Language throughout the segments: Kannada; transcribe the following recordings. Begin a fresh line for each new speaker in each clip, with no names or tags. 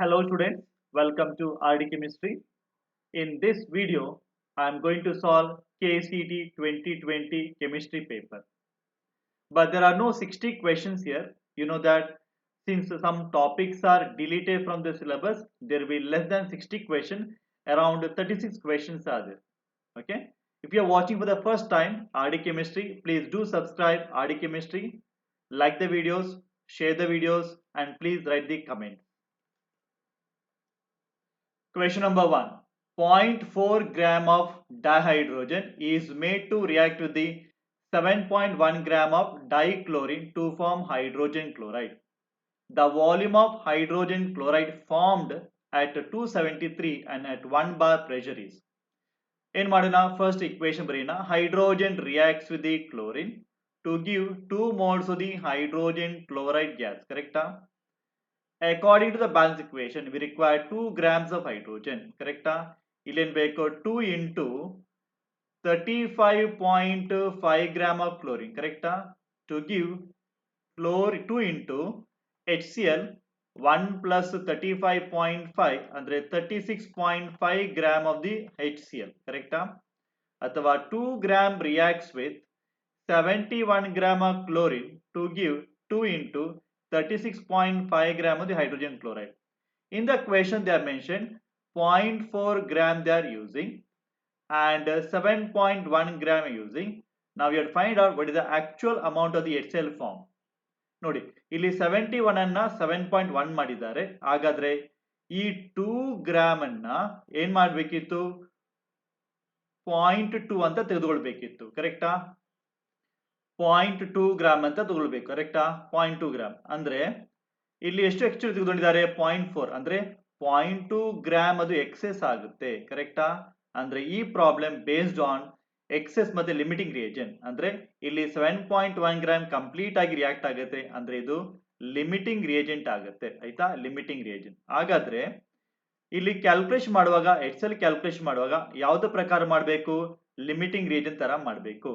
Hello students, welcome to RD Chemistry. In this video, I am going to solve KCT 2020 chemistry paper. But there are no 60 questions here. You know that since some topics are deleted from the syllabus, there will be less than 60 questions, around 36 questions are there. Okay. If you are watching for the first time RD Chemistry, please do subscribe RD Chemistry, like the videos, share the videos, and please write the comments. Question number 1. zero point 0.4 gram of dihydrogen is made to react with the 7.1 gram of dichlorine to form hydrogen chloride. The volume of hydrogen chloride formed at 273 and at 1 bar pressure is. In Madana, first equation barina, hydrogen reacts with the chlorine to give 2 moles of the hydrogen chloride gas, correct? According to the balance equation, we require 2 grams of hydrogen, correct? Illen beko 2 into 35.5 gram of chlorine, correct? To give 2 into HCl 1 plus 35.5 andre 36.5 gram of the HCl, correct? Athava 2 gram reacts with 71 gram of chlorine to give 2 into 36.5 gram of the hydrogen chloride. In the question they are mentioned 0.4 gram they are using and 7.1 gram using. Now we have to find out what is the actual amount of the HCl form. ನೋಡಿ ಇಲ್ಲಿ 71 ಅನ್ನ 7.1 ಮಾಡಿದ್ದಾರೆ. ಹಾಗಾದ್ರೆ ಈ 2 ಗ್ರಾಮ್ ಅನ್ನ ಏನ್ ಮಾಡಬೇಕಿತ್ತು 0.2 ಅಂತ ತೆಗೆದುಕೊಳ್ಬೇಕಿತ್ತು, ಕರೆಕ್ಟಾ? 0.2 ಗ್ರಾಮ್ ಅಂತ ತಗೊಳ್ಬೇಕು, ಕರೆಕ್ಟಾ? 0.2 ಗ್ರಾಮ್ ಅಂದ್ರೆ ಇಲ್ಲಿ ಎಷ್ಟು ಎಕ್ಸ್ಟ್ರಾ ತೆಗೆದುಕೊಂಡಿದ್ದಾರೆ 0.4 ಅಂದ್ರೆ 0.2 ಗ್ರಾಮ್ ಅದು ಎಕ್ಸೆಸ್ ಆಗುತ್ತೆ, ಕರೆಕ್ಟಾ? ಅಂದ್ರೆ ಈ ಪ್ರಾಬ್ಲಮ್ ಬೇಸ್ಡ್ ಆನ್ ಎಕ್ಸೆಸ್ ಮತ್ತೆ ಲಿಮಿಟಿಂಗ್ ರಿಯೇಜೆಂಟ್. ಅಂದ್ರೆ ಇಲ್ಲಿ 7.1 ಗ್ರಾಮ್ ಕಂಪ್ಲೀಟ್ ಆಗಿ ರಿಯಾಕ್ಟ್ ಆಗುತ್ತೆ, ಅಂದ್ರೆ ಇದು ಲಿಮಿಟಿಂಗ್ ರಿಯೇಜೆಂಟ್ ಆಗುತ್ತೆ, ಆಯ್ತಾ? Limiting reagent. ಹಾಗಾದ್ರೆ ಇಲ್ಲಿ ಕ್ಯಾಲ್ಕುಲೇಷನ್ ಮಾಡುವಾಗ HCl ಕ್ಯಾಲ್ಕುಲೇಷನ್ ಮಾಡುವಾಗ ಯಾವ್ದು ಪ್ರಕಾರ ಮಾಡಬೇಕು? ಲಿಮಿಟಿಂಗ್ ರಿಯೇಜೆಂಟ್ ತರ ಮಾಡಬೇಕು.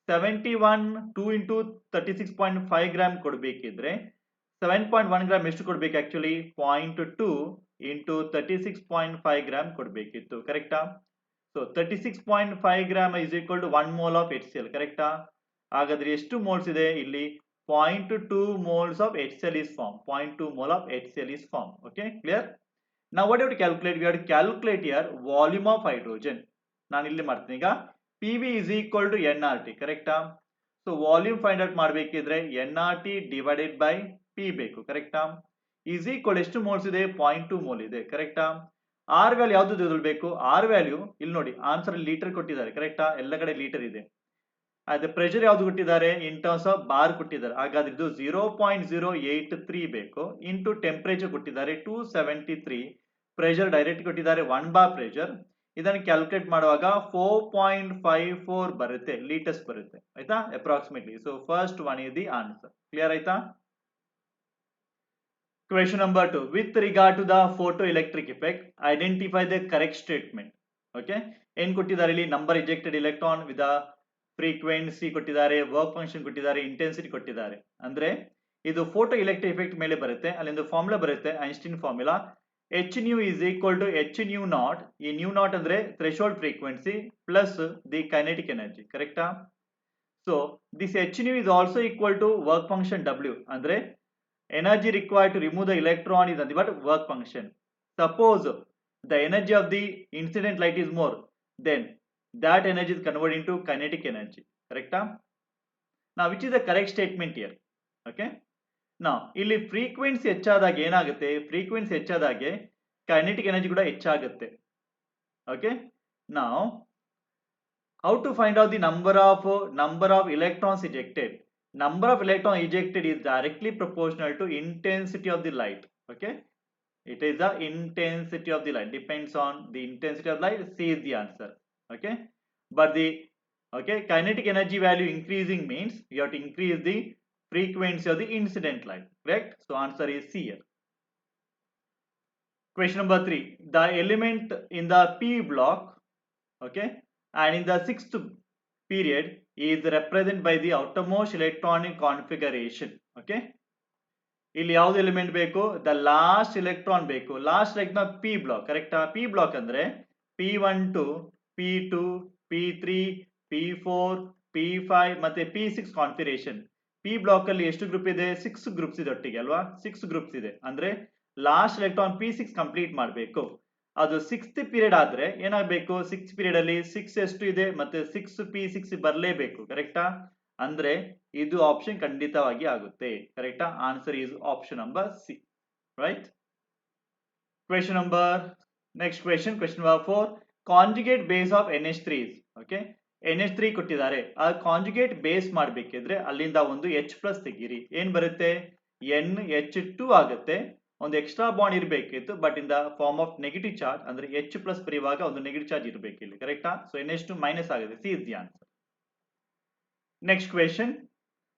71 2 into 36.5 ಗ್ರಾಮ್ ಕೊಡ್ಬೇಕಿದ್ರೆ 7.1 ಗ್ರಾಮ್ ಎಷ್ಟು ಕೊಡ್ಬೇಕು? ಆಕ್ಚುಲಿ 0.2 into 36.5 ಗ್ರಾಮ್ ಕೊಡ್ಬೇಕಿತ್ತು, ಕರೆಕ್ಟಾ? So 36.5 gram is equal to 1 mole of HCl, ಕರೆಕ್ಟಾ? ಹಾಗಾದ್ರೆ ಎಷ್ಟು ಮೋಲ್ಸ್ ಇದೆ ಇಲ್ಲಿ? 0.2 moles of HCl is formed. 0.2 mole of HCl is formed. Okay, clear? Now what do you have to calculate? We have to calculate here volume of hydrogen. ನಾನು ಇಲ್ಲಿ ಮಾಡ್ತೀನಿ ಈಗ PV is equal to nRT, ಕರೆಕ್ಟಾ? ಸೊ ವಾಲ್ಯೂಮ್ ಫೈಂಡ್ ಔಟ್ ಮಾಡಬೇಕಿದ್ರೆ nRT divided by P ಬೇಕು, ಕರೆಕ್ಟಾ? is equal ಎಷ್ಟು ಮೋಲ್ಸ್ ಇದೆ? 0.2 ಮೋಲ್ ಇದೆ, ಕರೆಕ್ಟಾ? ಆರ್ ವ್ಯಾಲ್ಯೂ ಯಾವ್ದು ತೆಗೆದುಕೊಳ್ಬೇಕು? ಆರ್ ವ್ಯಾಲ್ಯೂ ಇಲ್ಲಿ ನೋಡಿ ಆನ್ಸರ್ ಲೀಟರ್ ಕೊಟ್ಟಿದ್ದಾರೆ, ಕರೆಕ್ಟಾ? ಎಲ್ಲ ಕಡೆ ಲೀಟರ್ ಇದೆ. ಅದೇ ಪ್ರೆಷರ್ ಯಾವ್ದು ಕೊಟ್ಟಿದ್ದಾರೆ? ಇನ್ ಟರ್ಮ್ಸ್ ಆಫ್ ಬಾರ್ ಕೊಟ್ಟಿದ್ದಾರೆ. ಹಾಗಾದ್ರೆ ಇದು 0.083 ಬೇಕು ಇಂಟು ಟೆಂಪರೇಚರ್ ಕೊಟ್ಟಿದ್ದಾರೆ 273, ಪ್ರೆಷರ್ ಡೈರೆಕ್ಟ್ ಕೊಟ್ಟಿದ್ದಾರೆ 1 ಬಾರ್ ಪ್ರೆಷರ್. ಇದನ್ನು ಕ್ಯಾಲ್ಕುಲೇಟ್ ಮಾಡುವಾಗ 4.54 ಬರುತ್ತೆ, ಲೀಟರ್ಸ್ ಬರುತ್ತೆ, ಆಯ್ತಾ? Approximately. So first one is the answer. Clear ಆಯ್ತಾ? Question number 2. With regard to the photoelectric effect, identify the correct statement. Okay. ಏನ್ ಕೊಟ್ಟಿದ್ದಾರೆ ಇಲ್ಲಿ? Number ejected electron with a frequency ಕೊಟ್ಟಿದ್ದಾರೆ, ವರ್ಕ್ ಫಂಕ್ಷನ್ ಕೊಟ್ಟಿದ್ದಾರೆ, ಇಂಟೆನ್ಸಿಟಿ ಕೊಟ್ಟಿದ್ದಾರೆ. ಅಂದ್ರೆ ಇದು ಫೋಟೋ ಎಲೆಕ್ಟ್ರಿಕ್ ಎಫೆಕ್ಟ್ ಮೇಲೆ ಬರುತ್ತೆ. ಅಲ್ಲಿಂದ ಫಾರ್ಮುಲಾ ಬರುತ್ತೆ, Einstein formula. H nu is equal to H nu naught. ಈ nu naught ಅಂದ್ರೆ threshold frequency plus the kinetic energy, ಕರೆಕ್ಟಾ? So this H nu is also equal to work function W. ಅಂದ್ರೆ energy required to remove the electron is nothing but work function. Suppose the energy of the incident light is more, then that energy is converted into kinetic energy, correct? Now which is the correct statement here? Okay, now ಇಲ್ಲಿ frequency ಹೆಚ್ಚಾದಾಗ ಏನಾಗುತ್ತೆ? frequency ಹೆಚ್ಚಾದಾಗೆ kinetic energy ಕೂಡ ಹೆಚ್ಚಾಗುತ್ತೆ. Okay, now how to find out the number of electrons ejected? Number of electrons ejected is directly proportional to intensity of the light. Okay, it is the intensity of the light, depends on the intensity of light. C is the answer. Okay, but the kinetic energy value increasing means you have to increase the frequency of the incident light, correct? So answer is C here. Question number 3. The element in the P block, okay, and in the sixth period is represented by the outermost electronic configuration. Okay, ಇಲ್ಲಿ ಯಾವ್ದು ಎಲಿಮೆಂಟ್ ಬೇಕು? ದ ಲಾಸ್ಟ್ ಎಲೆಕ್ಟ್ರಾನ್ ಬೇಕು. ಲಾಸ್ಟ್ ಎಲೆಕ್ಟ್ರಾನ್ ಪಿ ಬ್ಲಾಕ್, ಕರೆಕ್ಟಾ? ಪಿ ಬ್ಲಾಕ್ ಅಂದ್ರೆ P12 P2 P3 P4 P5 ಮತ್ತೆ P6 ಕಾನ್ಫಿಗರೇಷನ್. ಪಿ ಬ್ಲಾಕ್ ಅಲ್ಲಿ ಎಷ್ಟು ಗ್ರೂಪ್ ಇದೆ? 6 ಗ್ರೂಪ್ಸ್ ಇದೆ ಒಟ್ಟಿಗೆ ಅಲ್ವಾ? 6 ಗ್ರೂಪ್ಸ್ ಇದೆ ಅಂದ್ರೆ ಲಾಸ್ಟ್ ಎಲೆಕ್ಟ್ರಾನ್ P6 ಕಂಪ್ಲೀಟ್ ಮಾಡಬೇಕು. ಅದು 6th ಪೀರಿಯಡ್ ಆದ್ರೆ ಏನಾಗಬೇಕು? 6th ಪೀರಿಯಡ್ ಅಲ್ಲಿ 6 ಎಷ್ಟು ಇದೆ ಮತ್ತೆ 6 P6 ಬರಲೇಬೇಕು, ಕರೆಕ್ಟಾ? ಅಂದ್ರೆ ಇದು ಆಪ್ಷನ್ ಖಂಡಿತವಾಗಿ ಆಗುತ್ತೆ, ಕರೆಕ್ಟಾ? Answer is option number C, right? Question number next question number 4. Conjugate base of NH3. Okay, NH3 ಕೊಟ್ಟಿದ್ದಾರೆ. ಆ ಕಾಂಜುಗೇಟ್ ಬೇಸ್ ಮಾಡಬೇಕಿದ್ರೆ ಅಲ್ಲಿಂದ ಒಂದು H+ ತೆಗೀರಿ. ಏನ್ ಬರುತ್ತೆ? NH2 ಆಗುತ್ತೆ. ಒಂದು ಎಕ್ಸ್ಟ್ರಾ ಬಾಂಡ್ ಇರಬೇಕಿತ್ತು, but in the form of negative charge, ಅಂದ್ರೆ H+ ಬರೆಯುವಾಗ ಒಂದು ನೆಗೆಟಿವ್ ಚಾರ್ಜ್ ಇರಬೇಕು ಇಲ್ಲಿ, ಕರೆಕ್ಟಾ? ಸೊ NH2 ಮೈನಸ್ ಆಗುತ್ತೆ. C is the answer. Next question.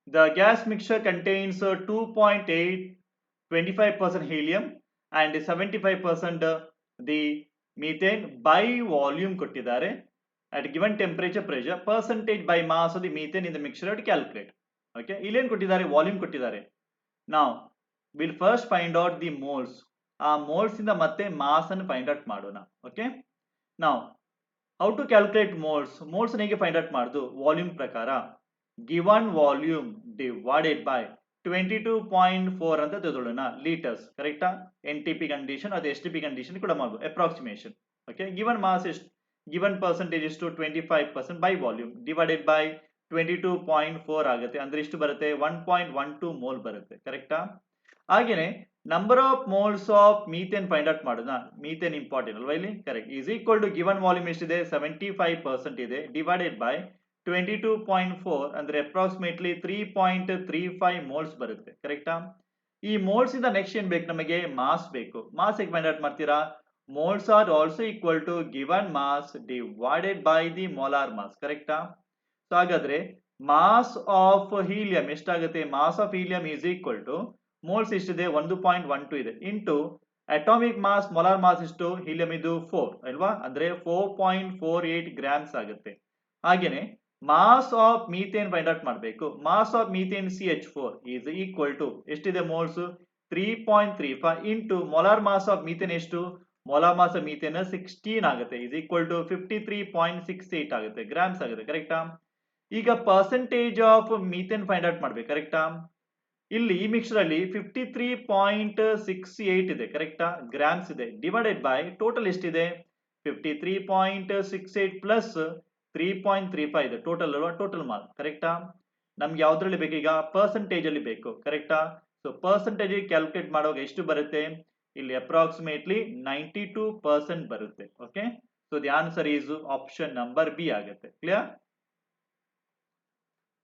The gas mixture contains 2.8, 25% helium and 75% the methane by volume ಕೊಟ್ಟಿದ್ದಾರೆ. At given temperature, pressure, percentage by mass of the methane in the mixture to calculate. Okay, ಇಲ್ಲೇನು ಕೊಟ್ಟಿದ್ದಾರೆ? ವಾಲ್ಯೂಮ್ ಕೊಟ್ಟಿದ್ದಾರೆ. Now we'll first find out the moles. ಆ moles ಇಂದ ಮತ್ತೆ mass ಅನ್ನು find out ಮಾಡೋಣ. Okay, now how to calculate moles? Moles ಹೇಗೆ find out ಮಾಡೋದು? ವಾಲ್ಯೂಮ್ ಪ್ರಕಾರ given volume divided by 22.4 ಅಂತ ತಗೊಳ್ಳೋಣ, ಲೀಟರ್ಸ್, ಕರೆಕ್ಟಾ? NTP ಕಂಡೀಷನ್ ಅದು STP ಕಂಡೀಷನ್ ಕೂಡ ಮಾಡ್ಬೋದು, approximation. Okay, given mass is given percentage is to 25% by volume divided by 22.4 ಆಗುತ್ತೆ, ಅಂದ್ರೆ ಎಷ್ಟು ಬರುತ್ತೆ? 1.12 ಮೋಲ್ ಬರುತ್ತೆ, ಕರೆಕ್ಟಾ? ಹಾಗೇನೆ number of moles of methane find out ಮಾಡೋಣ. ಮೀಥೇನ್ ಇಂಪಾರ್ಟೆಂಟ್ ಅಲ್ವಾ ಇಲ್ಲಿ? Correct. Is equal to given volume ಎಷ್ಟಿದೆ? 75% ಇದೆ, ಡಿವೈಡೆಡ್ ಬೈ 22.4 ಅಂದ್ರೆ ಅಪ್ರಾಕ್ಸಿಮೇಟ್ಲಿ 3.35 ಮೋಲ್ಸ್ ಬರುತ್ತೆ, ಕರೆಕ್ಟಾ? ಈ ಮೋಲ್ಸ್ ಇಂದ ನೆಕ್ಸ್ಟ್ ಏನ್ ಬೇಕು ನಮಗೆ? ಮಾಸ್ ಬೇಕು. ಮಾಸ್ ಹೇಗೆ ಫೈಂಡ್ ಔಟ್ ಮಾಡ್ತೀರಾ? Moles are also equal to given mass divided by the molar mass, ಕರೆಕ್ಟಾ? ಸೊ ಹಾಗಾದ್ರೆ ಮಾಸ್ ಆಫ್ ಹೀಲಿಯಂ ಎಷ್ಟಾಗುತ್ತೆ? Mass of helium is equal to moles ಎಷ್ಟಿದೆ? 1.12 ಇದೆ, into atomic mass molar mass ಎಷ್ಟು? ಹೀಲಿಯಂ ಇದು 4 ಅಲ್ವಾ? ಅಂದ್ರೆ 4.48 ಗ್ರಾಮ್ಸ್ ಆಗುತ್ತೆ. ಹಾಗೇನೆ mass of methane find out ಮಾಡಬೇಕು. Mass of methane CH4 is equal to ಎಷ್ಟಿದೆ moles? 3.35 into molar mass of methane ಎಷ್ಟು? ಮೊಲಾರ್ ಮಾಸ್ ಆಫ್ ಮೀಥೇನ್ 16 ಆಗುತ್ತೆ, ಈಸ್ ಈಕ್ವಲ್ ಟು 53.68 ಆಗುತ್ತೆ, ಗ್ರಾಮ್ಸ್ ಆಗುತ್ತೆ, ಕರೆಕ್ಟಾ? ಈಗ percentage of methane find out ಮಾಡ್ಬೇಕು, ಕರೆಕ್ಟಾ? ಇಲ್ಲಿ ಈ ಮಿಕ್ಸ್ಚರ್ ಅಲ್ಲಿ 53.68 ಇದೆ, ಕರೆಕ್ಟಾ? ಗ್ರಾಮ್ಸ್ ಇದೆ, ಡಿವೈಡೆಡ್ ಬೈ ಟೋಟಲ್ ಎಷ್ಟಿದೆ? 53.68 ಪ್ಲಸ್ 3.35 ಇದೆ, ಟೋಟಲ್ ಅಲ್ವಾ? ಟೋಟಲ್ ಮಾಸ್, ಕರೆಕ್ಟಾ? ನಮ್ಗೆ ಯಾವ್ದ್ರಲ್ಲಿ ಬೇಕು? ಈಗ ಪರ್ಸೆಂಟೇಜ್ ಅಲ್ಲಿ ಬೇಕು, ಕರೆಕ್ಟಾ? ಸೊ ಪರ್ಸೆಂಟೇಜ್ ಕ್ಯಾಲ್ಕುಲೇಟ್ ಮಾಡುವಾಗ ಎಷ್ಟು ಬರುತ್ತೆ? ಇಲ್ಲಿ ಅಪ್ರಾಕ್ಸಿಮೇಟ್ಲಿ 92% ಬರುತ್ತೆ. Okay, so the answer is option number B ಆಗುತ್ತೆ. Clear?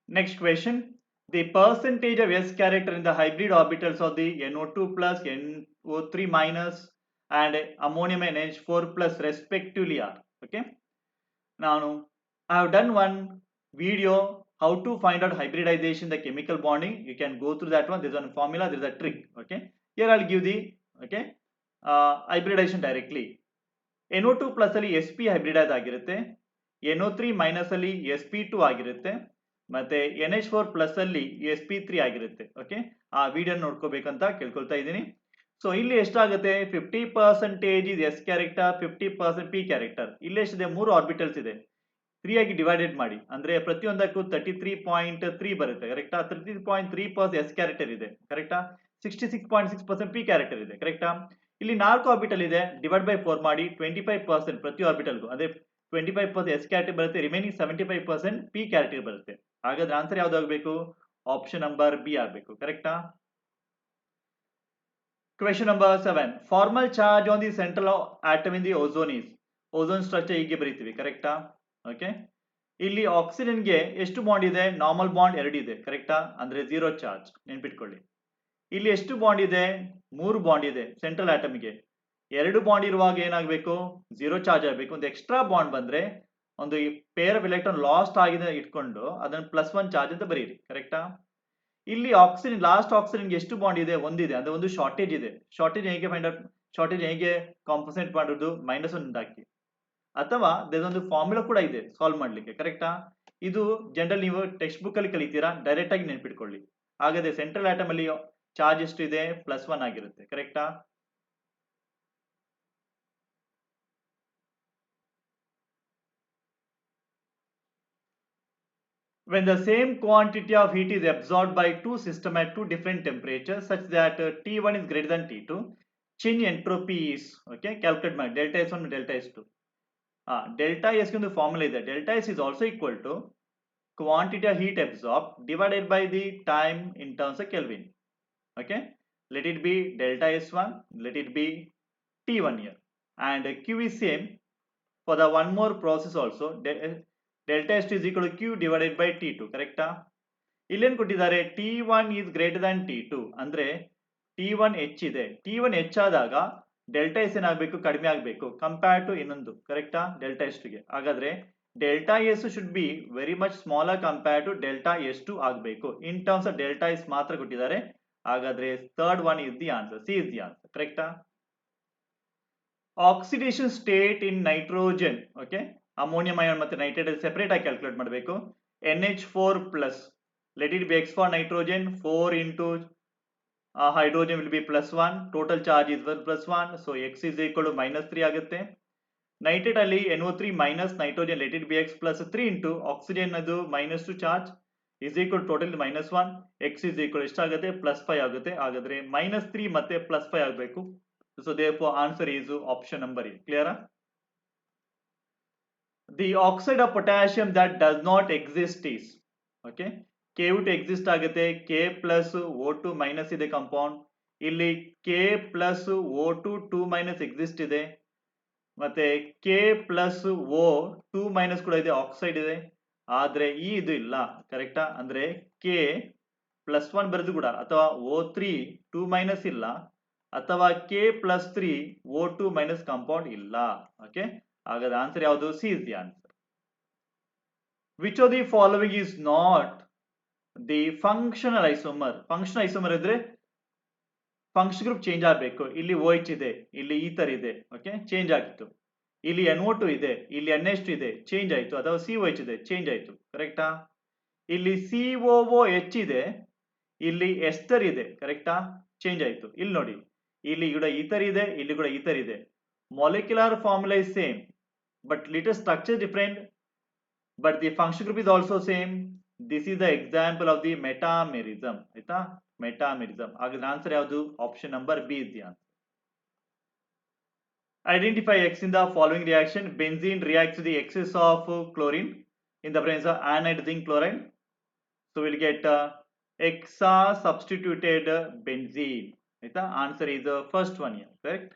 Next question. The percentage of S character in the hybrid orbitals of the NO2 plus, NO3 minus and ammonium NH4 plus respectively are. Okay. Now I have done one video how to find out hybridization, the chemical bonding. You can go through that one. There is one formula, there is a trick. Okay. Here I'll give the hybridization directly. NO2 plus ಅಲ್ಲಿ sp hybridized ಆಗಿರುತ್ತೆ, NO3 minus ಅಲ್ಲಿ sp2 ಆಗಿರುತ್ತೆ, ಮತ್ತೆ NH4 ಪ್ಲಸ್ ಅಲ್ಲಿ sp3 ಆಗಿರುತ್ತೆ. ಓಕೆ, ಆ ವಿಡಿಯೋ ನೋಡ್ಕೋಬೇಕಂತ ಕೇಳ್ಕೊಳ್ತಾ ಇದ್ದೀನಿ. ಸೊ ಇಲ್ಲಿ ಎಷ್ಟಾಗುತ್ತೆ? 50% is S character, 50% P character. ಇಲ್ಲಿ ಎಷ್ಟಿದೆ? 3 ಆರ್ಬಿಟಲ್ಸ್ ಇದೆ, 3 ಆಗಿ ಡಿವೈಡೆಡ್ ಮಾಡಿ, ಅಂದ್ರೆ ಪ್ರತಿಯೊಂದಕ್ಕೂ 33.3 ಬರುತ್ತೆ, ಕರೆಕ್ಟಾ? 33.3% S ಕ್ಯಾರೆಕ್ಟರ್ ಇದೆ, ಕರೆಕ್ಟಾ? 66.6% P ಕ್ಯಾರೆಕ್ಟರ್ ಇದೆ, ಕರೆಕ್ಟಾ? ಇಲ್ಲಿ 4 ಆರ್ಬಿಟಲ್ ಇದೆ, ಡಿವೈಡ್ ಬೈ 4 ಮಾಡಿ 25% ಪ್ರತಿ ಆರ್ಬಿಟಲ್ಗೂ, ಅಂದ್ರೆ 25% S ಕ್ಯಾರೆಕ್ಟರ್ ಬರುತ್ತೆ, ರಿಮೈನಿಂಗ್ 75% P ಕ್ಯಾರೆಕ್ಟರ್ ಬರುತ್ತೆ. ಹಾಗಾದ್ರೆ ಆನ್ಸರ್ ಯಾವ್ದು ಆಗಬೇಕು? ಆಪ್ಷನ್ ನಂಬರ್ ಬಿ ಆಗಬೇಕು, ಕರೆಕ್ಟಾ? Question number 7. Formal charge on the central atom in the ozone is. Ozone structure ಹೀಗೆ ಬರೀತೀವಿ, ಕರೆಕ್ಟಾ? ಓಕೆ, ಇಲ್ಲಿ ಆಕ್ಸಿಜನ್ಗೆ ಎಷ್ಟು ಬಾಂಡ್ ಇದೆ? ನಾರ್ಮಲ್ ಬಾಂಡ್ 2 ಇದೆ, ಕರೆಕ್ಟಾ? ಅಂದ್ರೆ 0 ಚಾರ್ಜ್, ನೆನ್ಪಿಟ್ಕೊಳ್ಳಿ. ಇಲ್ಲಿ ಎಷ್ಟು ಬಾಂಡ್ ಇದೆ? 3 ಬಾಂಡ್ ಇದೆ ಸೆಂಟ್ರಲ್ ಆಟಮ್ಗೆ. 2 ಬಾಂಡ್ ಇರುವಾಗ ಏನಾಗಬೇಕು? 0 ಚಾರ್ಜ್ ಆಗಬೇಕು. ಒಂದು ಎಕ್ಸ್ಟ್ರಾ ಬಾಂಡ್ ಬಂದ್ರೆ ಒಂದು ಪೇರ್ ಆಫ್ ಎಲೆಕ್ಟ್ರಾನ್ ಲಾಸ್ಟ್ ಆಗಿದೆ ಇಟ್ಕೊಂಡು ಅದನ್ನು +1 ಚಾರ್ಜ್ ಅಂತ ಬರೀರಿ, ಕರೆಕ್ಟಾ? ಇಲ್ಲಿ ಆಕ್ಸಿಜನ್, ಲಾಸ್ಟ್ ಆಕ್ಸಿಜನ್ಗೆ ಎಷ್ಟು ಬಾಂಡ್ ಇದೆ? ಒಂದಿದೆ, ಅಂದ್ರೆ ಒಂದು ಶಾರ್ಟೇಜ್ ಇದೆ. ಶಾರ್ಟೇಜ್ ಹೇಗೆ ಫೈಂಡ್ ಔಟ್? ಶಾರ್ಟೇಜ್ ಹೇಗೆ ಕಾಂಪನ್ಸೇಟ್ ಮಾಡೋದು? -1 ಹಾಕಿ, ಅಥವಾ ಒಂದು ಫಾರ್ಮುಲಾ ಕೂಡ ಇದೆ ಸಾಲ್ವ್ ಮಾಡ್ಲಿಕ್ಕೆ, ಕರೆಕ್ಟಾ? ಇದು ಜನರಲ್ ನೀವು ಟೆಕ್ಸ್ಟ್ ಬುಕ್ ಅಲ್ಲಿ ಕಲಿತೀರಾ, ಡೈರೆಕ್ಟ್ ಆಗಿ ನೆನ್ಪಿಟ್ಕೊಳ್ಳಿ. ಹಾಗಾದ್ರೆ ಸೆಂಟ್ರಲ್ ಆಟಮ್ ಅಲ್ಲಿ ಚಾರ್ಜ್ ಎಷ್ಟು ಇದೆ +1 ಆಗಿರುತ್ತೆ ಕರೆಕ್ಟಾ. When the same quantity of heat is absorbed by two systems at two different temperatures such that T1 is greater than T2, change entropy is okay calculate ಮಾಡಿ delta S1 delta S2. Delta S ಗೆ ಒಂದು ಫಾರ್ಮುಲಾ ಇದೆ. delta S is also equal to quantity of heat absorbed divided by the time in terms of Kelvin. Okay, let it be delta S1, let it be T1 here, and Q is same for the one more process also. Delta S2 is equal to Q divided by T2 ಕರೆಕ್ಟಾ. ಇಲ್ಲೇನು ಕೊಟ್ಟಿದ್ದಾರೆ T1 is greater than T2 ಅಂದ್ರೆ T1 ಹೆಚ್ಚಿದೆ. T1 ಹೆಚ್ಚಾದಾಗ ಡೆಲ್ಟಾ ಎಸ್ ಏನಾಗಬೇಕು ಕಡಿಮೆ ಆಗಬೇಕು ಕಂಪೇರ್ ಟು ಇನ್ನೊಂದು ಕರೆಕ್ಟಾ ಡೆಲ್ಟಾ ಎಸ್ ಗೆ. ಹಾಗಾದ್ರೆ delta S should be very much smaller compare to delta S two ಆಗಬೇಕು. In terms of delta S ಮಾತ್ರ ಕೊಟ್ಟಿದ್ದಾರೆ. ಹಾಗಾದ್ರೆ third one is the answer, C is the answer ಕರೆಕ್ಟಾ. Oxidation state in nitrogen okay ammonium ion ಮತ್ತೆ ನೈಟ್ರೇಟ್ ಸೆಪರೇಟ್ ಆಗಿ ಕ್ಯಾಲ್ಕುಲೇಟ್ ಮಾಡಬೇಕು. NH4 plus let it be X for nitrogen, 4 into hydrogen will be +1, total charge is +1, so X is equal to -3 ಆಗುತ್ತೆ. ನೈಟ್ರೇಟ್ ಅಲ್ಲಿ NO3 minus nitrogen let it be X plus 3 into oxygen ಅದು -2 charge is equal to total -1, X is equal ಎಷ್ಟಾಗುತ್ತೆ +5 ಆಗುತ್ತೆ. ಹಾಗಾದ್ರೆ -3 ಮತ್ತೆ +5 ಆಗಬೇಕು. So therefore answer is option number A. Clear? The oxide of potassium that does not exist is okay K2 exist ಆಗುತ್ತೆ. K plus O2 minus ಇದೆ ಕಾಂಪೌಂಡ್. ಇಲ್ಲಿ K plus O2 2 minus exist ಇದೆ ಮತ್ತೆ K plus O 2 minus ಕೂಡ ಇದೆ ಆಕ್ಸೈಡ್ ಇದೆ. ಆದ್ರೆ ಇದು ಇಲ್ಲ ಕರೆಕ್ಟಾ. ಅಂದ್ರೆ K +1 ಬರೆದು ಕೂಡ ಅಥವಾ O3 2 minus ಇಲ್ಲ ಅಥವಾ K plus 3 O2 minus compound ಇಲ್ಲ. ಓಕೆ ಹಾಗಾದ್ರೆ ಆನ್ಸರ್ ಯಾವುದು C is the answer. Which of the following is not the functional isomer. Functional isomer ಇದ್ರೆ ಫಂಕ್ಷನ್ ಗ್ರೂಪ್ ಚೇಂಜ್ ಆಗಬೇಕು. ಇಲ್ಲಿ OH ಇದೆ, ಇಲ್ಲಿ ಈಥರ್ ಇದೆ ಓಕೆ ಚೇಂಜ್ ಆಗಿತ್ತು. ಇಲ್ಲಿ NO2 ಇದೆ, ಇಲ್ಲಿ NH2 ಇದೆ ಚೇಂಜ್ ಆಯ್ತು. ಅಥವಾ COH ಇದೆ ಚೇಂಜ್ ಆಯ್ತು ಕರೆಕ್ಟಾ. ಇಲ್ಲಿ COOH ಇದೆ, ಇಲ್ಲಿ ಎಸ್ಟರ್ ಇದೆ ಕರೆಕ್ಟಾ ಚೇಂಜ್ ಆಯ್ತು. ಇಲ್ಲಿ ನೋಡಿ ಇಲ್ಲಿ ಕೂಡ ಈಥರ್ ಇದೆ, ಇಲ್ಲಿ ಕೂಡ ಈಥರ್ ಇದೆ. molecular formula is same but little structure different but the function group is also same. This is the example of the metamerism ಆಯ್ತಾ metamerism. ಹಾಗಾದ್ರೆ ಆನ್ಸರ್ ಯಾವುದು option number B is the answer. Identify X in the following reaction. Benzene reacts with the excess of chlorine in the presence of anhydrous zinc chloride. So we'll get hexa substituted benzene. ಆಯ್ತಾ answer is the first one here correct.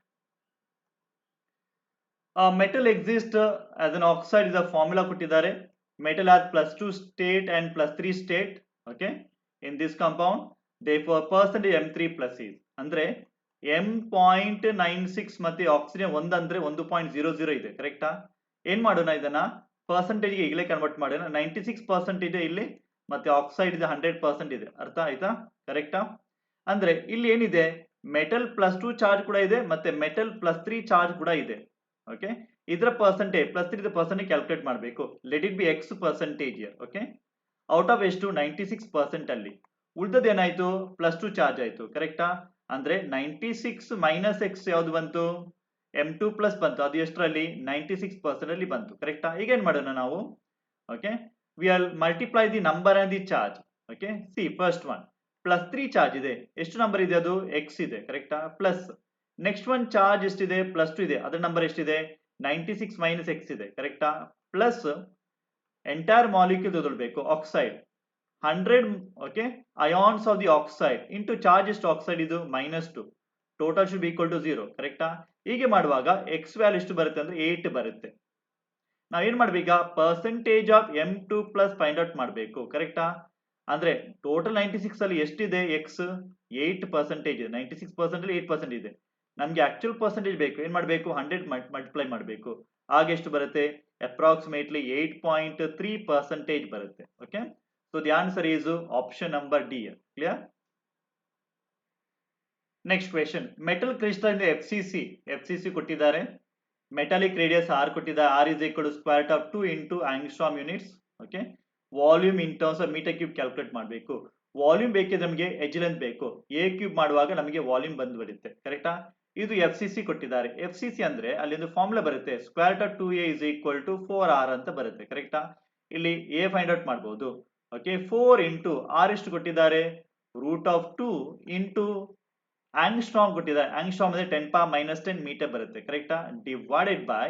Metal exists as an oxide is a formula ಕೊಟ್ಟಿದ್ದಾರೆ. Metal has +2 state and +3 state okay in this compound. Therefore percentage M3 plus is ಅಂದ್ರೆ M.96 ಮತ್ತೆ ಆಕ್ಸಿಜನ್ 1 ಅಂದ್ರೆ 1.00 ಇದೆ ಕರೆಕ್ಟಾ. ಏನ್ ಮಾಡೋಣ ಇದನ್ನ ಪರ್ಸೆಂಟೇಜ್ ಗೆ ಈಗಲೇ ಕನ್ವರ್ಟ್ ಮಾಡೋಣ. 96% ಇಲ್ಲಿ ಮತ್ತೆ ಆಕ್ಸೈಡ್ ಇದೆ 100% ಇದೆ. ಅರ್ಥ ಆಯ್ತಾ ಕರೆಕ್ಟಾ. ಅಂದ್ರೆ ಇಲ್ಲಿ ಏನಿದೆ ಮೆಟಲ್ +2 ಚಾರ್ಜ್ ಕೂಡ ಇದೆ ಮತ್ತೆ ಮೆಟಲ್ +3 ಚಾರ್ಜ್ ಕೂಡ ಇದೆ ಓಕೆ. ಇದರ ಪರ್ಸೆಂಟೇಜ್ +3 ಪರ್ಸೆಂಟೇಜ್ ಕ್ಯಾಲ್ಕುಲೇಟ್ ಮಾಡಬೇಕು. Let it be X percentage okay. Out of ಎಷ್ಟು 96% ಅಲ್ಲಿ ಉಳಿದದ್ದು ಏನಾಯ್ತು +2 ಚಾರ್ಜ್ ಆಯ್ತು ಕರೆಕ್ಟಾ. ಅಂದ್ರೆ 96 ಮೈನಸ್ X ಯಾವ್ದು ಬಂತು M2 ಪ್ಲಸ್ ಬಂತು. ಅದು ಎಷ್ಟರಲ್ಲಿ 96% ಅಲ್ಲಿ ಬಂತು ಕರೆಕ್ಟಾ. ಈಗ ಏನ್ ಮಾಡೋಣ ನಾವು okay we are multiply the number and the charge okay. C first one +3 charge ಇದೆ, ಎಷ್ಟು ನಂಬರ್ ಇದೆ ಅದು X ಇದೆ ಕರೆಕ್ಟಾ ಪ್ಲಸ್ ನೆಕ್ಸ್ಟ್ ಒನ್ ಚಾರ್ಜ್ ಎಷ್ಟಿದೆ +2 ಇದೆ, ಅದರ ನಂಬರ್ ಎಷ್ಟಿದೆ 96 ಮೈನಸ್ X ಇದೆ ಕರೆಕ್ಟಾ ಪ್ಲಸ್ ಎಂಟೈರ್ ಮಾಲಿಕ್ಯೂಲ್ ತಗೊಳ್ಬೇಕು oxide 100 okay ions of the oxide into charge ಎಷ್ಟು ಆಕ್ಸೈಡ್ ಇದು -2 total should be equal to 0 ಕರೆಕ್ಟಾ. ಹೀಗೆ ಮಾಡುವಾಗ X ವ್ಯಾಲ್ಯೂ ಎಷ್ಟು ಬರುತ್ತೆ ಅಂದ್ರೆ 8 ಬರುತ್ತೆ. ನಾವೇನ್ ಮಾಡ್ಬೇಕ percentage of M2 plus find out ಮಾಡಬೇಕು ಕರೆಕ್ಟಾ. ಅಂದ್ರೆ ಟೋಟಲ್ 96 ಅಲ್ಲಿ ಎಷ್ಟಿದೆ X 8% ಇದೆ. 96% ಅಲ್ಲಿ 8% ಇದೆ. ನಮ್ಗೆ ಆಕ್ಚುಯಲ್ ಪರ್ಸೆಂಟೇಜ್ ಬೇಕು ಏನ್ ಮಾಡಬೇಕು 100 ಮಲ್ಟಿಪ್ಲೈ ಮಾಡಬೇಕು. ಆಗ ಎಷ್ಟು ಬರುತ್ತೆ ಅಪ್ರಾಕ್ಸಿಮೇಟ್ಲಿ 8.3% ಬರುತ್ತೆ okay. So the answer is option number D. Clear. Next question metal crystal ಇಂದ FCC ಕೊಟ್ಟಿದ್ದಾರೆ. ಮೆಟಾಲಿಕ್ ರೇಡಿಯಸ್ R ಕೊಟ್ಟಿದ್ದಾರೆ. R is equal to square root of 2 into angstrom units okay. Volume in terms of metre cube calculate ಮಾಡಬೇಕು. ವಾಲ್ಯೂಮ್ ಬೇಕಿದ್ರೆ ನಮಗೆ ಎಜ್ ಲೆಂತ್ ಬೇಕು, ಎ ಕ್ಯೂಬ್ ಮಾಡುವಾಗ ನಮಗೆ ವಾಲ್ಯೂಮ್ ಬಂದು ಬರುತ್ತೆ. ಕರೆಕ್ಟಾ? ಇದು ಎಫ್ ಸಿ ಸಿ ಕೊಟ್ಟಿದ್ದಾರೆ. ಎಫ್ ಸಿ ಸಿ ಅಂದ್ರೆ ಅಲ್ಲಿ ಒಂದು ಫಾರ್ಮುಲಾ ಬರುತ್ತೆ, square root of 2a is equal to 4r ಅಂತ ಬರುತ್ತೆ. ಕರೆಕ್ಟಾ? ಇಲ್ಲಿ ಎ ಫೈಂಡ್ ಔಟ್ ಮಾಡಬಹುದು. ಓಕೆ, 4 ಇಂಟು ಆರ್ ಎಷ್ಟು ಕೊಟ್ಟಿದ್ದಾರೆ, ರೂಟ್ ಆಫ್ 2 ಇಂಟು ಆಂಗ್ಸ್ಟ್ರಾಮ್ ಕೊಟ್ಟಿದ್ದಾರೆ. ಆಂಗ್ಸ್ಟ್ರಾಮ್ ಅಂದ್ರೆ 10⁻⁻10 ಮೀಟರ್ ಬರುತ್ತೆ. ಕರೆಕ್ಟಾ? ಡಿವೈಡೆಡ್ ಬೈ,